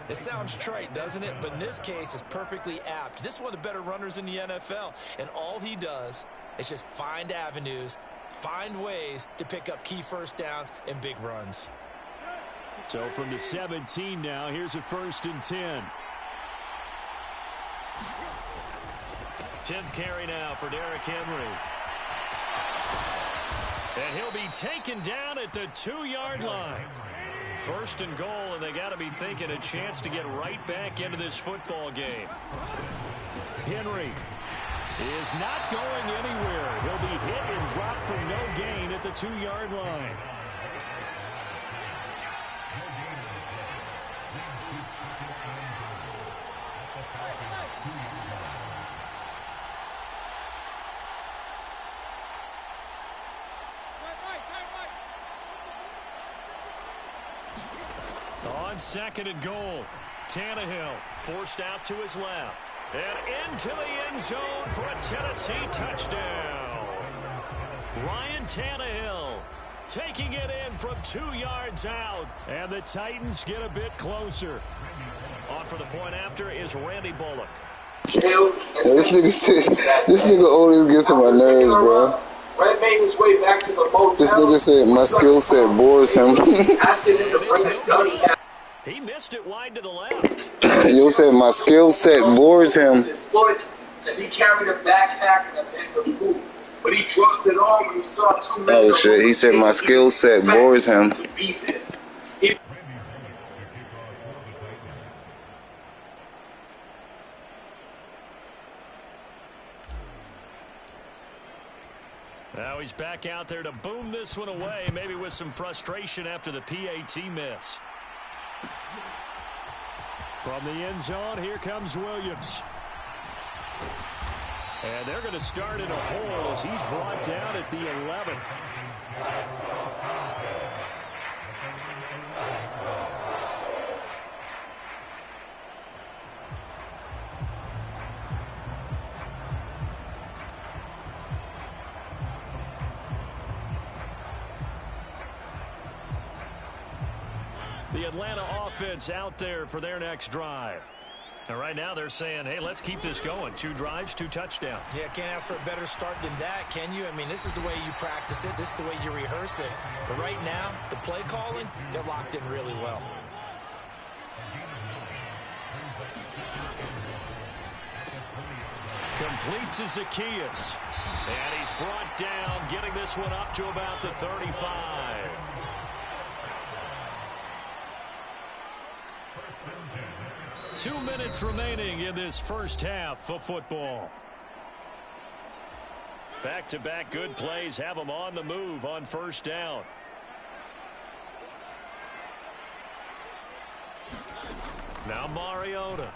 Speaker 4: It sounds trite, doesn't it? But in this case, it's perfectly apt. This is one of the better runners in the NFL. And all he does is just find avenues, find ways to pick up key first downs and big runs.
Speaker 3: So from the 17 now, here's a 1st and 10. 10th carry now for Derrick Henry. And he'll be taken down at the 2-yard line. First and goal, and they got to be thinking a chance to get right back into this football game. Henry is not going anywhere. He'll be hit and dropped for no gain at the 2-yard line. On second and goal, Tannehill forced out to his left. And into the end zone for a Tennessee touchdown. Ryan Tannehill taking it in from 2 yards out. And the Titans get a bit closer. On for the point after is Randy Bullock.
Speaker 5: This nigga always gets on my nerves, bro.
Speaker 6: Red made his way back to the motel.
Speaker 5: This nigga said my skill set bores him.
Speaker 6: Asking him to bring a gun he had.
Speaker 3: He missed it wide to the left.
Speaker 5: You said my skill set bores him.
Speaker 6: His foot as he carried a backpack and a bag of food. But he dropped it all when he saw 2 men.
Speaker 5: Oh shit, he said my skill set bores him.
Speaker 3: Now he's back out there to boom this one away, maybe with some frustration after the PAT miss. From the end zone, here comes Williams. And they're going to start in a hole as he's brought down at the 11. The Atlanta offense out there for their next drive. And right now they're saying, hey, let's keep this going. 2 drives, 2 touchdowns.
Speaker 4: Yeah, can't ask for a better start than that, can you? I mean, this is the way you practice it. This is the way you rehearse it. But right now, the play calling, they're locked in really well.
Speaker 3: Complete to Zacchaeus. And he's brought down, getting this one up to about the 35. Two minutes remaining in this first half of football. Back-to-back good plays have them on the move on first down. Now Mariota.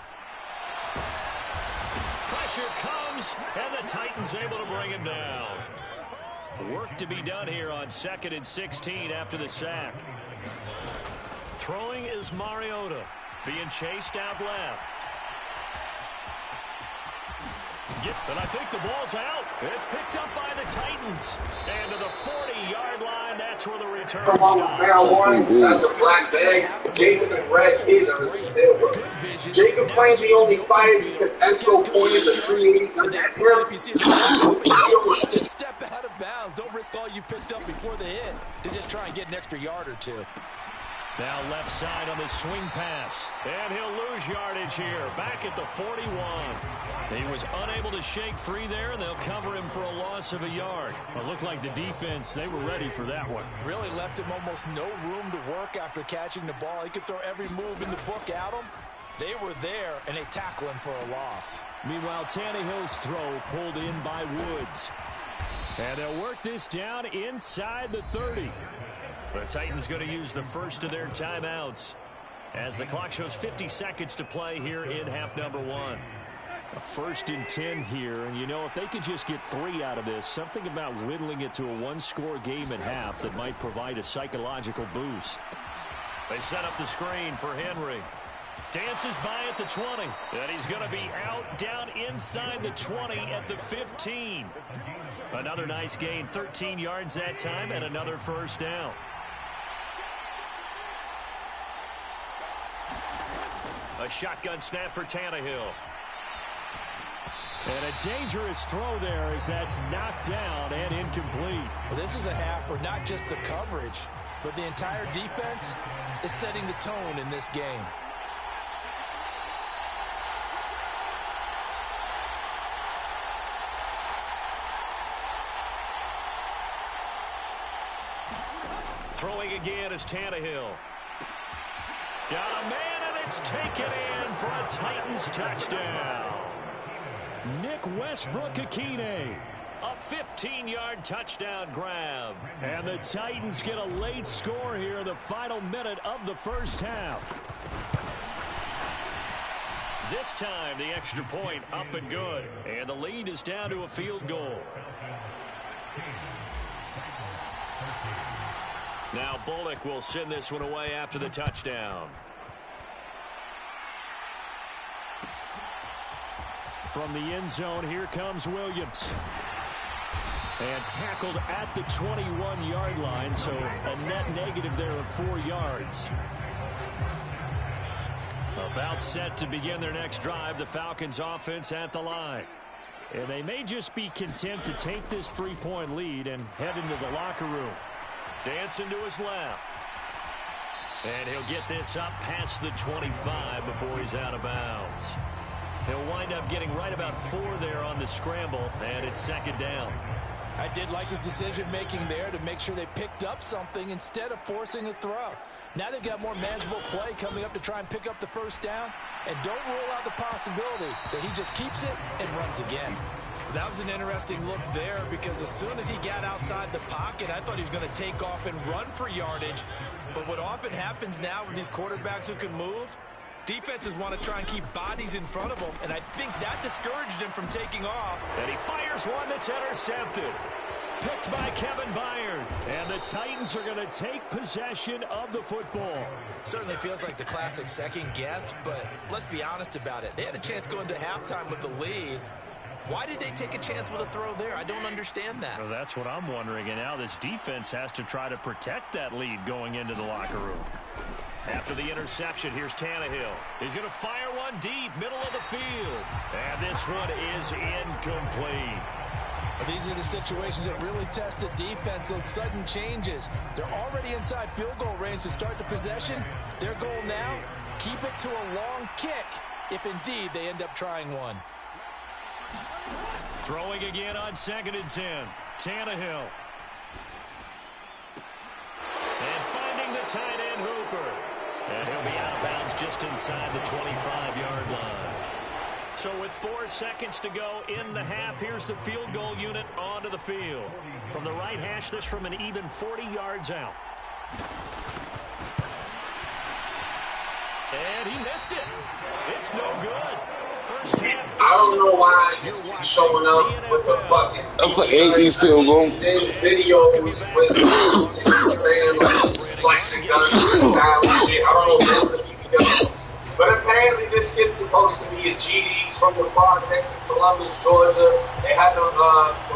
Speaker 3: Pressure comes, and the Titans able to bring him down. Work to be done here on 2nd and 16 after the sack. Throwing is Mariota. Being chased out left. And I think the ball's out. It's picked up by the Titans. And to the 40-yard line, that's where the return stops.
Speaker 6: The black bag. Jacob and Red Kids are still. Jacob claims he only fired because Esco pointed the 380 gun.
Speaker 4: Just step out of bounds. Don't risk all you picked up before the hit to just try and get an extra yard or 2.
Speaker 3: Now left side on the swing pass. And he'll lose yardage here. Back at the 41. He was unable to shake free there, and they'll cover him for a loss of a yard. It looked like the defense, they were ready for that one.
Speaker 4: Really left him almost no room to work after catching the ball. He could throw every move in the book at him. They were there, and they tackle him for a loss.
Speaker 3: Meanwhile, Tannehill's throw pulled in by Woods. And they'll work this down inside the 30. The Titans going to use the first of their timeouts as the clock shows 50 seconds to play here in half number 1. A 1st and 10 here, and you know, if they could just get 3 out of this, something about whittling it to a 1-score game at half that might provide a psychological boost. They set up the screen for Henry. Dances by at the 20, and he's going to be out down inside the 20 at the 15. Another nice gain, 13 yards that time, and another first down. A shotgun snap for Tannehill. And a dangerous throw there as that's knocked down and incomplete.
Speaker 4: Well, this is a half where not just the coverage, but the entire defense is setting the tone in this game.
Speaker 3: Throwing again is Tannehill. Got a man, and it's taken in for a Titans touchdown. Nick Westbrook-Akine. A 15-yard touchdown grab. And the Titans get a late score here in the final minute of the first half. This time, the extra point up and good. And the lead is down to a field goal. Now Bullock will send this one away after the touchdown. From the end zone, here comes Williams. And tackled at the 21-yard line, so a net negative there of 4 yards. About set to begin their next drive, the Falcons offense at the line. And they may just be content to take this 3-point lead and head into the locker room. Dancing to his left. And he'll get this up past the 25 before he's out of bounds. He'll wind up getting right about 4 there on the scramble, and it's second down.
Speaker 4: I did like his decision-making there to make sure they picked up something instead of forcing a throw. Now they've got more manageable play coming up to try and pick up the first down, and don't rule out the possibility that he just keeps it and runs again.
Speaker 8: That was an interesting look there because as soon as he got outside the pocket, I thought he was going to take off and run for yardage. But what often happens now with these quarterbacks who can move, defenses want to try and keep bodies in front of them, and I think that discouraged him from taking off.
Speaker 3: And he fires one that's intercepted. Picked by Kevin Byard. And the Titans are going to take possession of the football.
Speaker 8: Certainly feels like the classic second guess, but let's be honest about it. They had a chance going to halftime with the lead. Why did they take a chance with a throw there? I don't understand that.
Speaker 3: Well, that's what I'm wondering. And now this defense has to try to protect that lead going into the locker room. After the interception, here's Tannehill. He's going to fire one deep, middle of the field. And this one is incomplete.
Speaker 4: These are the situations that really test the defense, those sudden changes. They're already inside field goal range to start the possession. Their goal now, keep it to a long kick, if indeed they end up trying one.
Speaker 3: Throwing again on 2nd and 10. Tannehill. And finding the tight end Hooper. And he'll be out of bounds just inside the 25-yard line. So with 4 seconds to go in the half, here's the field goal unit onto the field. From the right hash, this from an even 40 yards out. And he missed it. It's no good. First half.
Speaker 6: I don't know why he's showing up with the fucking.
Speaker 5: I'm like 80 field goals.
Speaker 6: Videos with saying like flashing guns and style and shit. I don't know if that's the does. But apparently this kid's supposed to be a GD. He's from the projects in Columbus, Georgia. They had the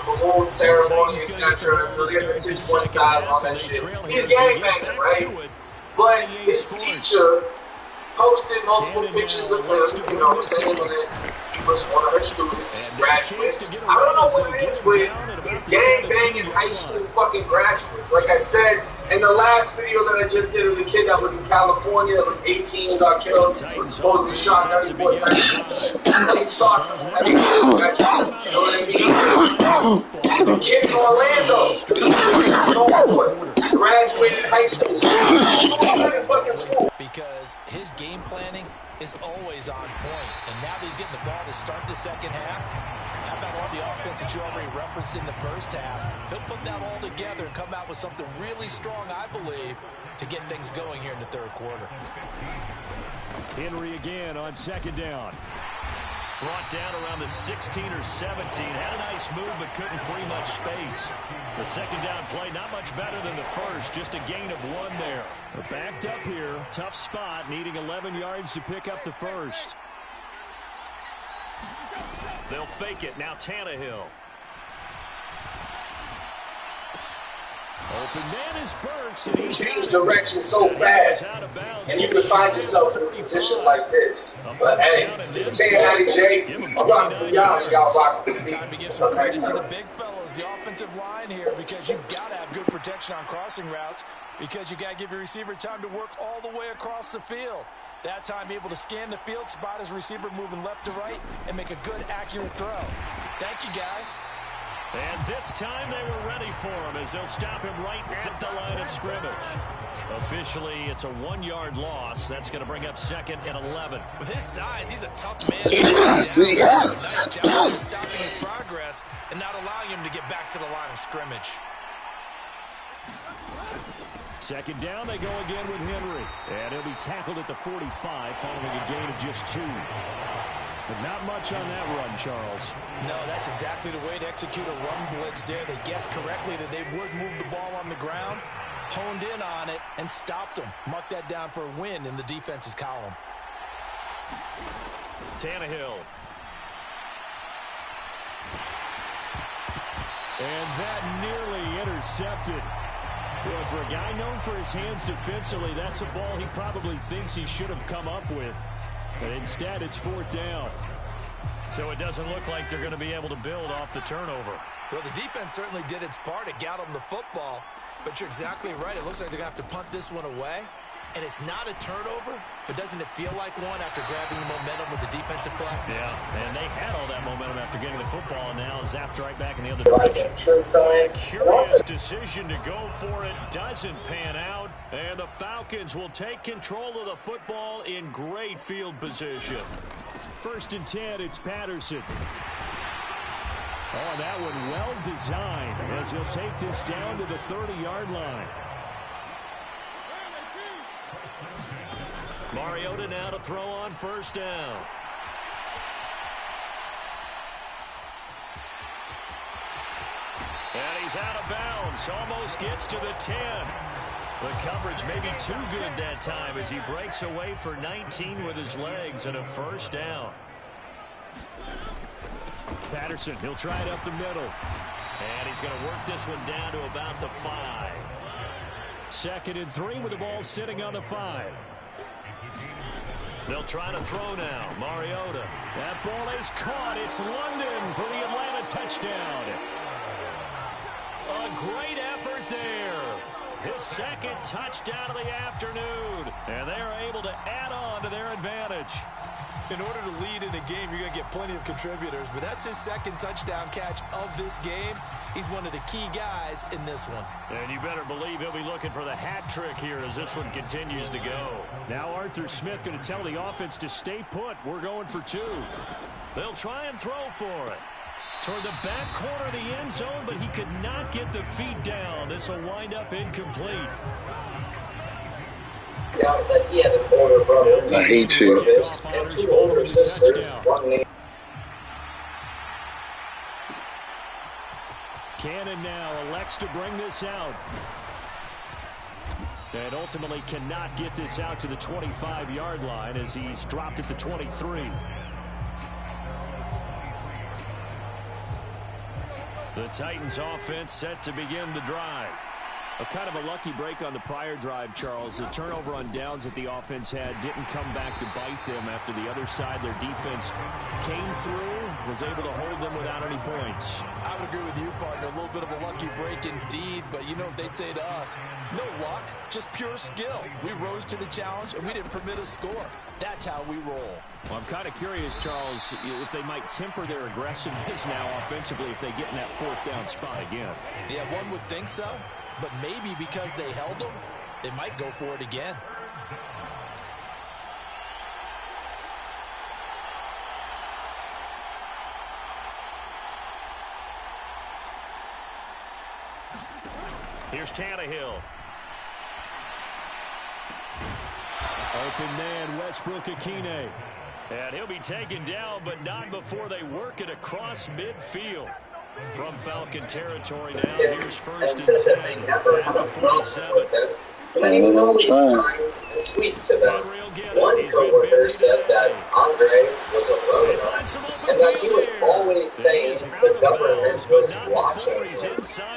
Speaker 6: balloon ceremony, etc. They had the 6-1 styles and all that shit. He's gangbanging, right? But his teacher posted multiple pictures of him, you know, saying that he was one of her students, his graduate. I don't know what it is with these gangbanging high school fucking graduates. Like I said in the last video that I just did of the kid that was in California, that was 18 and got killed, was supposedly shot 94 times. He saw you know what I mean? The kid in Orlando, graduated high school. Fucking school.
Speaker 4: Because his game planning is always on point. And now that he's getting the ball to start the second half, how about all the offense that you already referenced in the first half? He'll put that all together and come out with something really strong, I believe, to get things going here in the third quarter.
Speaker 3: Henry again on 2nd down. Brought down around the 16 or 17. Had a nice move, but couldn't free much space. The second down play, not much better than the first. Just a gain of 1 there. They're backed up here. Tough spot, needing 11 yards to pick up the first. They'll fake it. Now Tannehill. Open man is Burks, and he's
Speaker 6: change direction so fast, and you can find yourself in a position like this. But hey, this is Hattie J. I'm rocking with y'all, and y'all rocking with me.
Speaker 4: Time to give some credit to the big fellas, the offensive line here, because you've got to have good protection on crossing routes, because you got to give your receiver time to work all the way across the field. That time, be able to scan the field, spot his receiver moving left to right, and make a good, accurate throw. Thank you, guys.
Speaker 3: And this time they were ready for him as they'll stop him right at the line of scrimmage. Officially, it's a 1-yard loss. That's going to bring up 2nd and 11.
Speaker 8: With his size, he's a tough man.
Speaker 5: See,
Speaker 8: Nice job of stopping his progress and not allowing him to get back to the line of scrimmage.
Speaker 3: 2nd down, they go again with Henry. And he'll be tackled at the 45 following a gain of just 2. But not much on that run, Charles.
Speaker 4: No, that's exactly the way to execute a run blitz there. They guessed correctly that they would move the ball on the ground, honed in on it, and stopped them. Mark that down for a win in the defense's column.
Speaker 3: Tannehill. And that nearly intercepted. Well, for a guy known for his hands defensively, that's a ball he probably thinks he should have come up with. But instead, it's 4th down. So it doesn't look like they're going to be able to build off the turnover.
Speaker 8: Well, the defense certainly did its part to get them the football. But you're exactly right. It looks like they're going to have to punt this one away. And it's not a turnover, but doesn't it feel like one after grabbing the momentum with the defensive play?
Speaker 3: Yeah, and they had all that momentum after getting the football, and now zapped right back in the other direction. Curious decision to go for it. Doesn't pan out, and the Falcons will take control of the football in great field position. 1st and 10, it's Patterson. Oh, that one well designed as he'll take this down to the 30-yard line. Mariota now to throw on 1st down. And he's out of bounds. Almost gets to the 10. The coverage may be too good that time as he breaks away for 19 with his legs and a 1st down. Patterson, he'll try it up the middle. And he's going to work this one down to about the 5. 2nd and 3 with the ball sitting on the 5. They'll try to throw now. Mariota. That ball is caught. It's London for the Atlanta touchdown. A great effort there. His 2nd touchdown of the afternoon. And they are able to add on to their advantage.
Speaker 8: In order to lead in a game, you're going to get plenty of contributors, but that's his 2nd touchdown catch of this game. He's one of the key guys in this one.
Speaker 3: And you better believe he'll be looking for the hat trick here as this one continues to go. Now Arthur Smith going to tell the offense to stay put. We're going for 2. They'll try and throw for it. Toward the back corner of the end zone, but he could not get the feet down. This will wind up incomplete.
Speaker 6: Yeah, but he had an older brother.
Speaker 5: I hate you.
Speaker 6: And 2 older sisters. One name.
Speaker 3: Cannon now elects to bring this out. And ultimately cannot get this out to the 25-yard line as he's dropped at the 23. The Titans offense set to begin the drive. A kind of a lucky break on the prior drive, Charles. The turnover on downs that the offense had didn't come back to bite them after the other side. Their defense came through, was able to hold them without any points.
Speaker 4: I would agree with you, partner. A little bit of a lucky break indeed, but you know what they'd say to us? No luck, just pure skill. We rose to the challenge, and we didn't permit a score. That's how we roll.
Speaker 3: Well, I'm kind of curious, Charles, if they might temper their aggressiveness now offensively if they get in that 4th down spot again.
Speaker 4: Yeah, one would think so. But maybe because they held them, they might go for it again.
Speaker 3: Here's Tannehill. Open man, Westbrook-Ikhine. And he'll be taken down, but not before they work it across midfield. From Falcon territory now, here's 1st and 10 at the 47.
Speaker 5: I'm trying.
Speaker 6: And sweet to them. One coworker said that Andre was a loner, and that he was always saying the government was watching,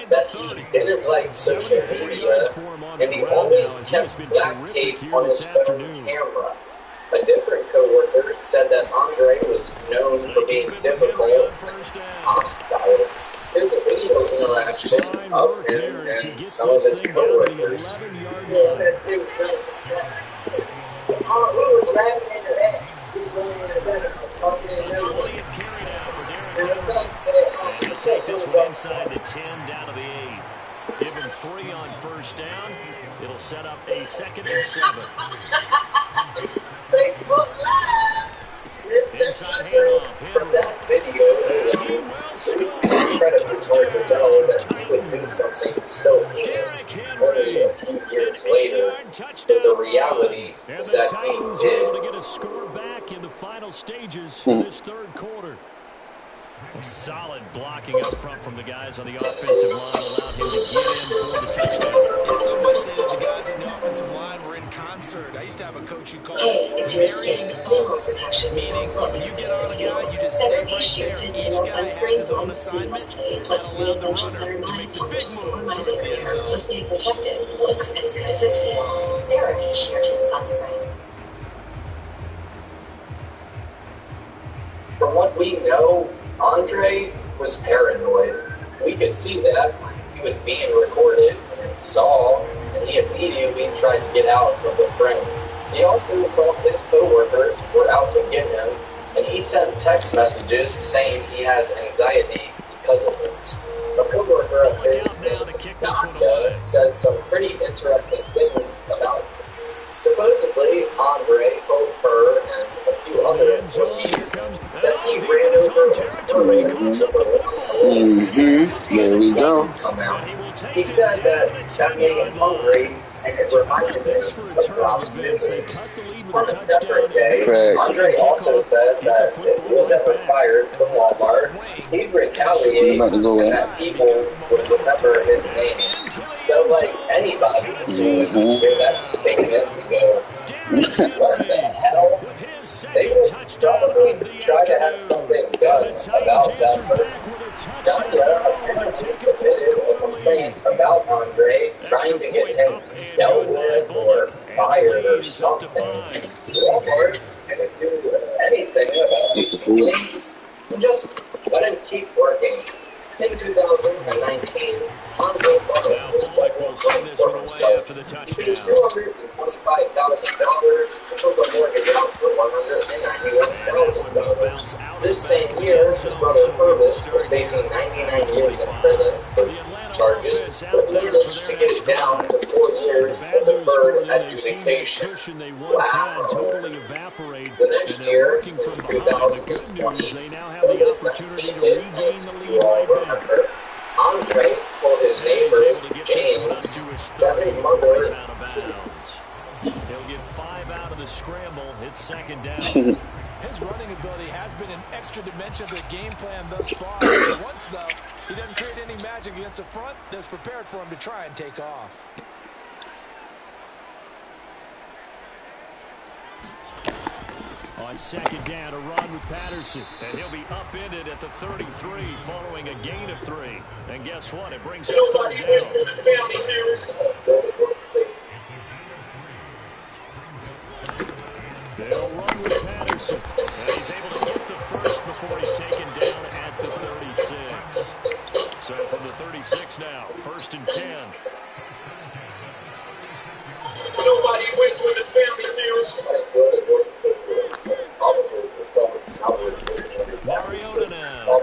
Speaker 6: that he didn't like social media, and he always kept black tape on his phone camera. A different coworker said that Andre was known for being difficult and hostile. Here's a video interaction of him and some of his coworkers. We were grabbing in your head. We were going in the bed. I was talking in your head.
Speaker 3: Take this one inside the 10, down to the 8. Give him 3 on first down. It'll set up a 2nd and 7. Inside handoff.
Speaker 6: From that video, he will score. Incredibly hard to tell that he would do something so heinous only a few years later. But the reality is that he did.
Speaker 3: Able to get a score back in the final stages of this third quarter. Solid blocking up front from the guys on the offensive line allowed him to get in for the touchdown.
Speaker 8: Yeah, some might say that the guys on the offensive line were in concert. I used to have a coach who called it marrying up, meaning when you get on a guy, you just stay right there. Each guy has his own assignment that allows the runner to make the big move towards the end zone.
Speaker 9: So staying protected looks as good as it feels. CeraVe Sheer Tint Sunscreen.
Speaker 6: From what we know, Andre was paranoid. We could see that when he was being recorded and saw, and he immediately tried to get out of the frame. He also thought his co-workers were out to get him, and he sent text messages saying he has anxiety because of it. A co-worker of his named Nadia said some pretty interesting things about it. Supposedly, Andre told her and a few other employees that he ran over
Speaker 5: There we go.
Speaker 6: He said that made him hungry and it reminded him of Rob's business. On a separate day, Andre also said that if he was ever fired from Walmart, he'd retaliate and that people would remember his name. So, like anybody would hear that statement and go, what the hell? They would probably try to have something done about that person. Nadia apparently submitted a complaint about Andre trying to get him dealt with or fired or something. Walmart didn't do anything about these complaints and just let him keep working. In 2019, Andre borrowed his weapon for himself. He paid $225,000 and took a mortgage out for $191,000. This same year, his brother Purvis was facing 99 years in prison for charges, but managed to get it down to 4 years of deferred adjudication. Wow. The next year, 2020, you all remember, Andre told his neighbor, James, that his mother...
Speaker 3: He'll get 5 out of the scramble. It's 2nd down.
Speaker 8: His running ability has been an extra dimension of the game plan thus far. Once, though, he doesn't create any magic against the front that's prepared for him to try and take off.
Speaker 3: On 2nd down, a run with Patterson. And he'll be upended at the 33 following a gain of 3. And guess what? It brings up 3rd down. They'll run with Patterson. And he's able to get the first before he's taken down at the 36. So from the 36 now, 1st and 10.
Speaker 6: Nobody wins with the family feels.
Speaker 3: Mariota now.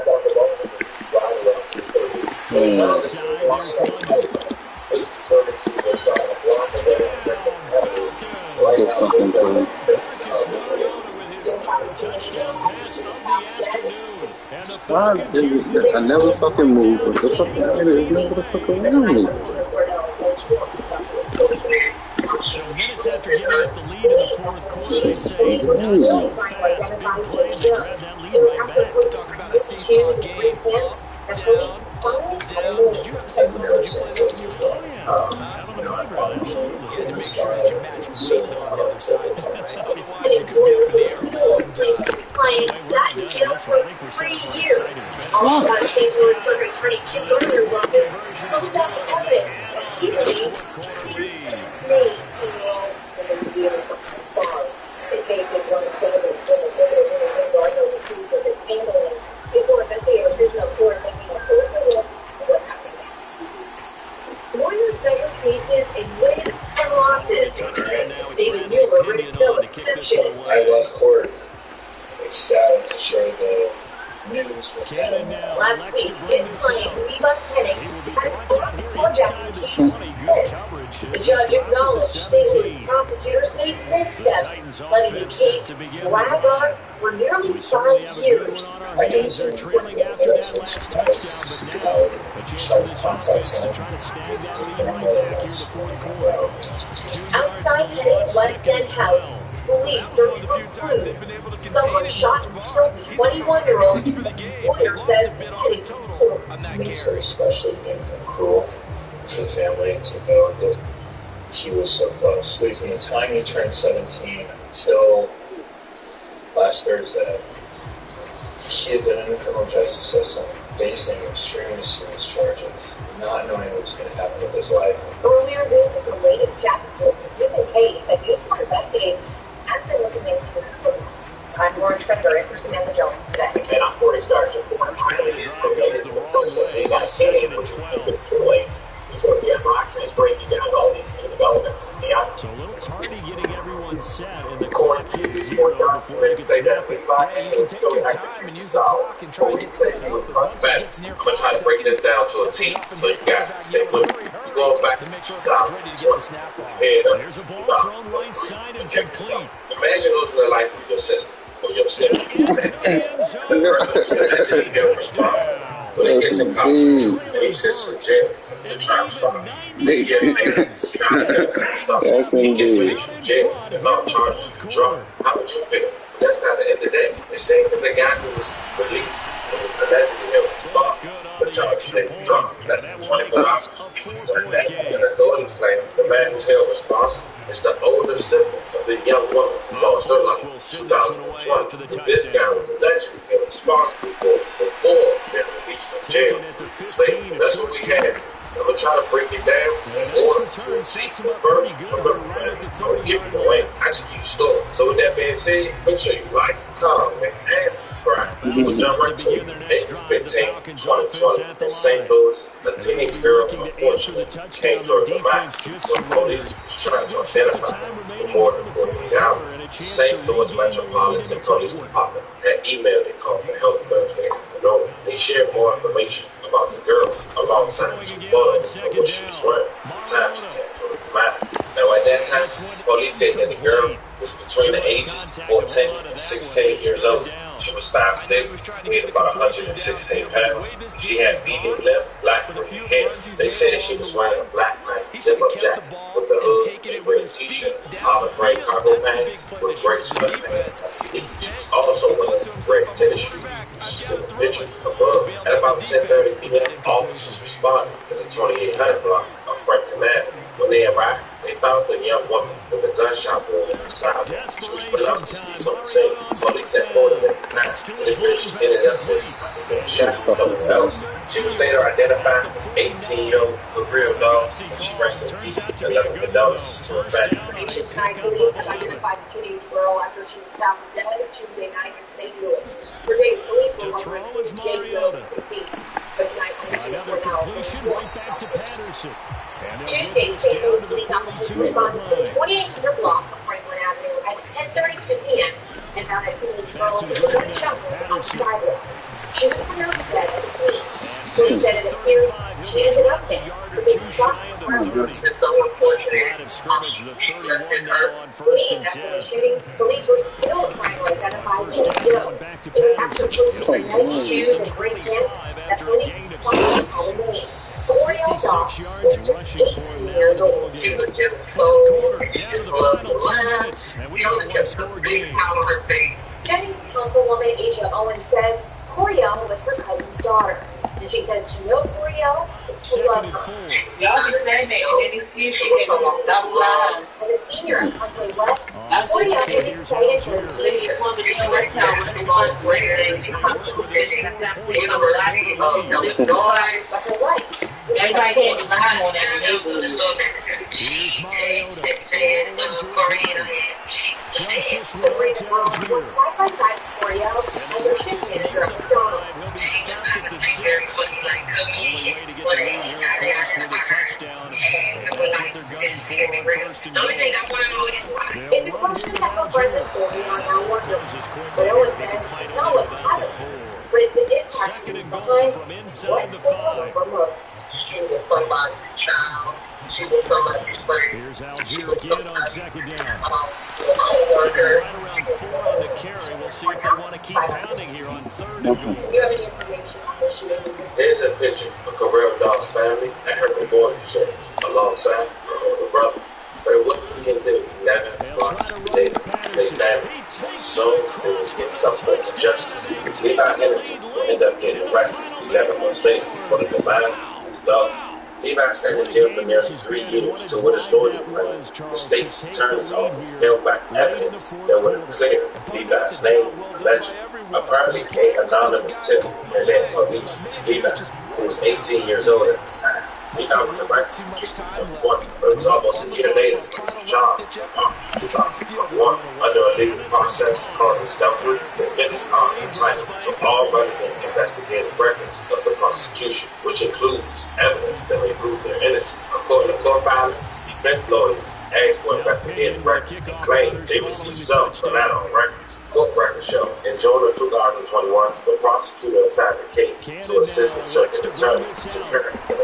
Speaker 3: From the side, there's London.
Speaker 5: I never fucking move. What the fuck is never the fuck around me?
Speaker 3: So minutes after giving up the lead in the 4th quarter, they say so fast, big play, they grab that lead right back.
Speaker 8: Talk about a seesaw game, up, down, up, down. Did you ever see some? Did you play that when you were
Speaker 3: Oh, yeah. Out on the playground, absolutely.
Speaker 8: You had to make sure that you match weight on the other side. Otherwise, you could be up in the air a long time.
Speaker 9: Playing that just for 3 years. All of us things were sort of 22 learners on this. Comes down to evidence. Usually, made 2-year-olds that are dealing with bars. His face is one of David's winners. So they're really good. I know the keys with his handling. He's one of the theaters. He's no poor thinking of course it will. What's happening next? Warriors better cases in wins and losses. David Mueller, Rick Phillips,
Speaker 6: I love court. It's sad to share the
Speaker 5: news with
Speaker 3: Cannon now
Speaker 9: Last
Speaker 3: elects
Speaker 9: week,
Speaker 3: to bring
Speaker 9: his
Speaker 3: this
Speaker 9: client,
Speaker 3: up.
Speaker 9: Reba Pennick,
Speaker 3: He will be
Speaker 9: had
Speaker 3: brought
Speaker 9: a
Speaker 3: down here
Speaker 9: carjacking
Speaker 3: inside the
Speaker 9: case
Speaker 3: 20. Good coverage.
Speaker 9: The
Speaker 3: As he's
Speaker 9: judge
Speaker 3: dropped at the
Speaker 9: acknowledged St.
Speaker 3: 17.
Speaker 9: Louis prosecutors made
Speaker 3: The
Speaker 9: missteps,
Speaker 3: Titans
Speaker 9: letting the
Speaker 3: offense set
Speaker 9: case
Speaker 3: to begin the
Speaker 9: drag
Speaker 3: drive.
Speaker 9: on for nearly
Speaker 3: We certainly
Speaker 9: 5
Speaker 3: have a
Speaker 9: years.
Speaker 3: good one on our hands. They're trailing after that last touchdown, but now a chance for this offense to try to snag that lead right back here in the fourth quarter. 2 yards
Speaker 9: Outside
Speaker 3: to
Speaker 9: Pennick's
Speaker 3: loss,
Speaker 9: West
Speaker 3: second
Speaker 9: End
Speaker 3: and
Speaker 9: house,
Speaker 3: 12.
Speaker 9: police
Speaker 8: That was one of
Speaker 9: searched
Speaker 8: the
Speaker 9: for
Speaker 8: few times they've
Speaker 9: clues.
Speaker 8: been able to contain
Speaker 9: Someone
Speaker 8: him
Speaker 9: shot
Speaker 8: thus
Speaker 9: and
Speaker 8: far.
Speaker 9: killed
Speaker 8: He's under 100
Speaker 9: 21-year-old.
Speaker 8: yards for the game. He
Speaker 9: Lawyer
Speaker 8: lost
Speaker 9: says
Speaker 8: a bit off his
Speaker 9: Pennick
Speaker 8: total
Speaker 9: killed
Speaker 8: on that
Speaker 5: makes it
Speaker 8: carry.
Speaker 5: especially painful and cruel for the family to know that he was so close. From the time he turned 17 until last Thursday, he had been in the criminal justice system, facing extremely serious charges, not knowing what was going to happen with his life.
Speaker 9: Earlier, this is the latest chapter in a case that youth court investigators have been looking into. I'm Lauren Schreiber, in for Samantha Jones today.
Speaker 6: And I'm 40 stars at 4.
Speaker 3: First play of the drive goes the wrong way. Second and 12.
Speaker 6: Too late. He's going to be on rocks and he's breaking down all these new developments. Yeah.
Speaker 3: So a little tardy getting everyone set, and the clock hits 0 before they can snap it.
Speaker 8: Yeah, you can take your time and use the clock and try to get set up. But once it gets near
Speaker 6: I'm going to try to break this down to a T so you guys can stay with me. You go back
Speaker 8: to make sure everyone's ready to get the snap off.
Speaker 3: There's a ball thrown right side and complete.
Speaker 6: Imagine losing a life with your sister or your sibling. When he gets in college and he sits in jail, and trying to stop. He gets
Speaker 5: Yes, indeed.
Speaker 6: from jail and not charged drug. How would you feel? That's not the end of the day. The same for the guy who was released and was allegedly held responsible for charges of taking drugs. That's 24 hours. And authorities claim the man who's held responsible is the older sibling of the young woman who lost her life in 2020. This guy was allegedly held responsible for before being released from jail. That's what we had. I'm going to try to break it down in order to see first. Remember, man, I'm going to give you the way. I should use store. So with that being said, make sure you like, comment, and subscribe. We'll jump right to it. April 15, 2020, in St. Louis, a teenage girl, unfortunately, came toward the back when police tried to identify her for more than 48 hours. St. Louis Metropolitan Police Department had emailed a call for help Thursday afternoon. They shared more information about the girl alongside two photos of what she was wearing. The time she came to the matter. Now at that time, police said that the girl was between the ages 14 and 16 years old. She was 5'6", weighed about 116 pounds. She had medium left, black braided hair. They said she was wearing a black Nike zip-up jacket with the hood, a gray t-shirt, olive gray cargo pants with gray sweatpants. She was also wearing gray tennis shoes. She took a picture above. At about 10:30 p.m., officers responded to the 2800 block of Franklin Avenue. When they arrived, they found the young woman with a gunshot wound in her side. She was put out to cease on the scene. Police had phoned her at the time. They said she ended up being shot to someone else. She was later identified as 18-year-old Gabrielle Dawes, and she rested in peace and left condolences to her family.
Speaker 9: Agents tonight police have identified the teenage girl after she was found dead Tuesday night in St. Louis. For days, police were wondering who Jake Rose could be. But tonight,
Speaker 3: Another completion right back to Patterson.
Speaker 9: Tuesday, St. Louis police officers responded to the 2800 block of Franklin Avenue at 10:32 p.m. and found a teenage girl with a gunshot wound on the sidewalk. She was pronounced dead at the scene. Police said it appears she ended up dead. But they shot her.
Speaker 3: Line of scrimmage, the 31 now on first and 10.
Speaker 9: Shooting, police were still trying to identify who was killed. They captured proof of Nike shoes and gray pants that police found on the name. Oriel Dawes was just 18 years old.
Speaker 3: Fourth quarter, down to the final 2 minutes, and we got a one-score game.
Speaker 9: Jennings councilwoman Asia Owen says Coriel was her cousin's daughter. And she says to know Coriel is to love
Speaker 3: Second and
Speaker 9: her.
Speaker 3: 4.
Speaker 10: Y'all be saying that, and then these kids get double line.
Speaker 9: As a senior at Huntley West,
Speaker 3: That's
Speaker 9: Coriel
Speaker 3: okay,
Speaker 9: is
Speaker 3: here's
Speaker 9: excited for
Speaker 3: Algier.
Speaker 9: the future.
Speaker 10: One of the first time when they go for
Speaker 9: But her wife,
Speaker 10: everybody can't be behind on that neighborhood.
Speaker 3: Here's Mariota. Rolling to his right. Jumps this
Speaker 9: Sabrina
Speaker 3: one
Speaker 9: Brown
Speaker 3: to
Speaker 9: works
Speaker 3: Algier.
Speaker 9: side by side with Coriel as her shift manager at McDonald's.
Speaker 3: He'll be stopped at the 6. Only way to get the lead here, of course, with a touchdown. And that's what they're gunning for on first and goal.
Speaker 9: It's a question that the President Coriel now wonders. But Owen says it's not what matters, but it's the
Speaker 3: goal from inside the 5. Here's Algier again on second down. Right around 4 on the carry. We'll see if they want to keep pounding here on 3rd and goal.
Speaker 9: Do you have any information on this shooting?
Speaker 6: Here's a picture of Corral Dog's family at her memorial service alongside her older brother. But it wouldn't begin until 11 months later. They married, so they would get some form of justice. Levi Henderson will end up getting arrested 11 months later for the combined his dog. Levi sat in jail for nearly 3 years, so what his lawyer claimed, the state's attorney's office held back evidence that would have cleared Levi's name allegedly. Apparently, an anonymous tip and led police to Levi, who was 18 years old at the time. Levi was arrested but it was almost a year later to his job under a legal process called discovery. The witness are entitled to all relevant investigative records of the prosecution, which includes evidence that may prove their innocence. According to court filings, defense lawyers asked for investigative records and claimed they received some but not all records. Court records show in June of 2021, the prosecutor assigned the case to Assistant Circuit Attorney Superior. The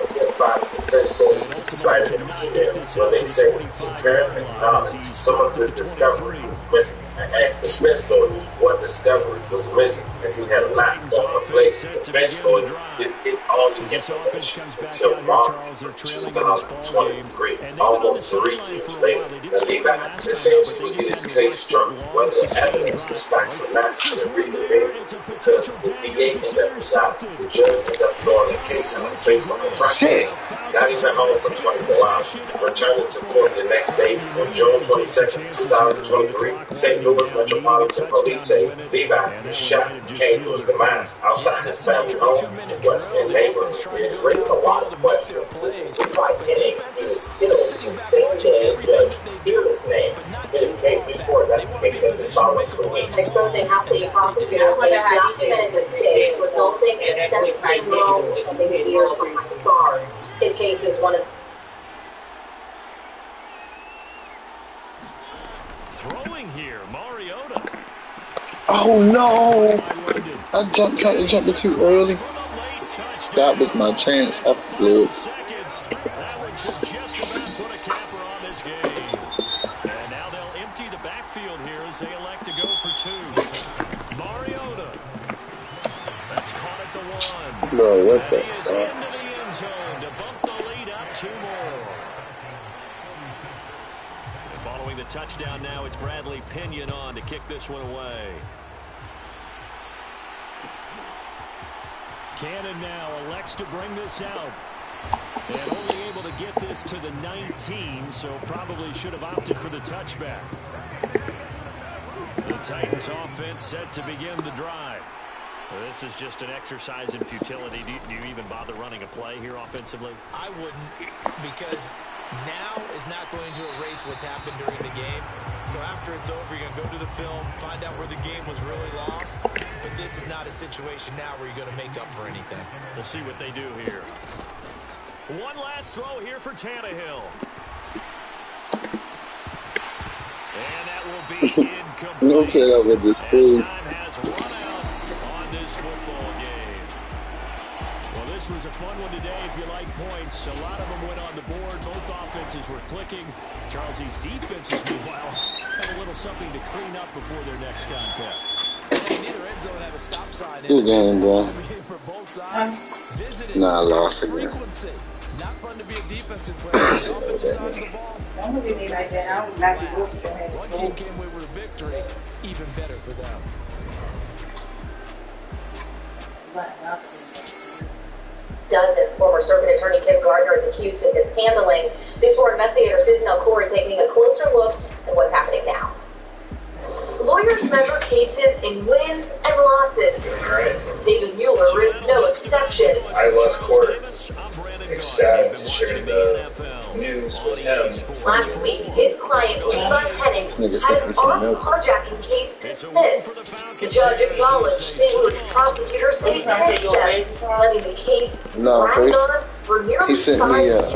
Speaker 6: defense lawyers cited in the email where they say Superior acknowledged some of the discovery was missing and asked the defense lawyers what discovery was missing as he had a lot on the plate. The defense lawyers didn't get all the information until March of 2023, almost 3 years later. The Levi essentially would get his case struck whether the evidence was facts or not. The reason being because the DA ended up resigning. The judge ended up throwing the case out based on the process. Got him at home for 24 hours. Returning to court the next day on June 22nd, 2023, St. Louis Metropolitan Police say Levi was shot, came to his demise outside his family home in West End neighborhood. It is raising a lot of questions. This is like he was killed the same day as Judge Hughes' name. In his case, these four investigators have been following for weeks.
Speaker 9: Exposing how city prosecutors have documented mistakes resulting in 17-year-old spending years behind bars. His case is one of
Speaker 3: throwing here, Mariota.
Speaker 5: Oh no! I tried to jump it too early. That was my chance. I blew it.
Speaker 3: That would just about put a capper on this game. And now they'll empty the backfield here as they elect to go for 2. Mariota. That's caught at the 1.
Speaker 5: Bro, what the
Speaker 3: He is
Speaker 5: fuck?
Speaker 3: into the end zone to bump the lead up 2 more. Following the touchdown now, it's Bradley Pinion on to kick this one away. Cannon now elects to bring this out. And only able to get this to the 19, so probably should have opted for the touchback. The Titans offense set to begin the drive. Well, this is just an exercise in futility. Do you even bother running a play here offensively?
Speaker 8: I wouldn't, because now is not going to erase what's happened during the game. So after it's over, you're going to go to the film, find out where the game was really lost. But this is not a situation now where you're going to make up for anything.
Speaker 3: We'll see what they do here. One last throw here for Tannehill. And that will be incomplete.
Speaker 5: Don't say that with the schools.
Speaker 3: Time has run out on this football game. Well, this was a fun one today if you like points. A lot of them went on the board. Both offenses were clicking. Charles, these defenses, meanwhile, have a little something to clean up before their next contest.
Speaker 8: Neither end zone had a stop sign.
Speaker 5: Good game, bro.
Speaker 8: For both sides.
Speaker 5: Nah, I lost again.
Speaker 8: Not fun to be a defensive player. Offensive side of the ball.
Speaker 10: Don't look at me like that. I would like to go to
Speaker 8: One team came away with a victory. Even better for them.
Speaker 9: dozens. Former Circuit Attorney Kim Gardner is accused of mishandling. News 4 investigator Susan O'Clory taking a closer look at what's happening now. Lawyers measure cases in wins and losses. David Mueller is no exception.
Speaker 6: I left court excited to share the news with him.
Speaker 9: Last week, his client, Levi Henning, had an armed carjacking case dismissed. The judge acknowledged St. Louis prosecutors taking next steps, letting the case drag on for nearly 5 years.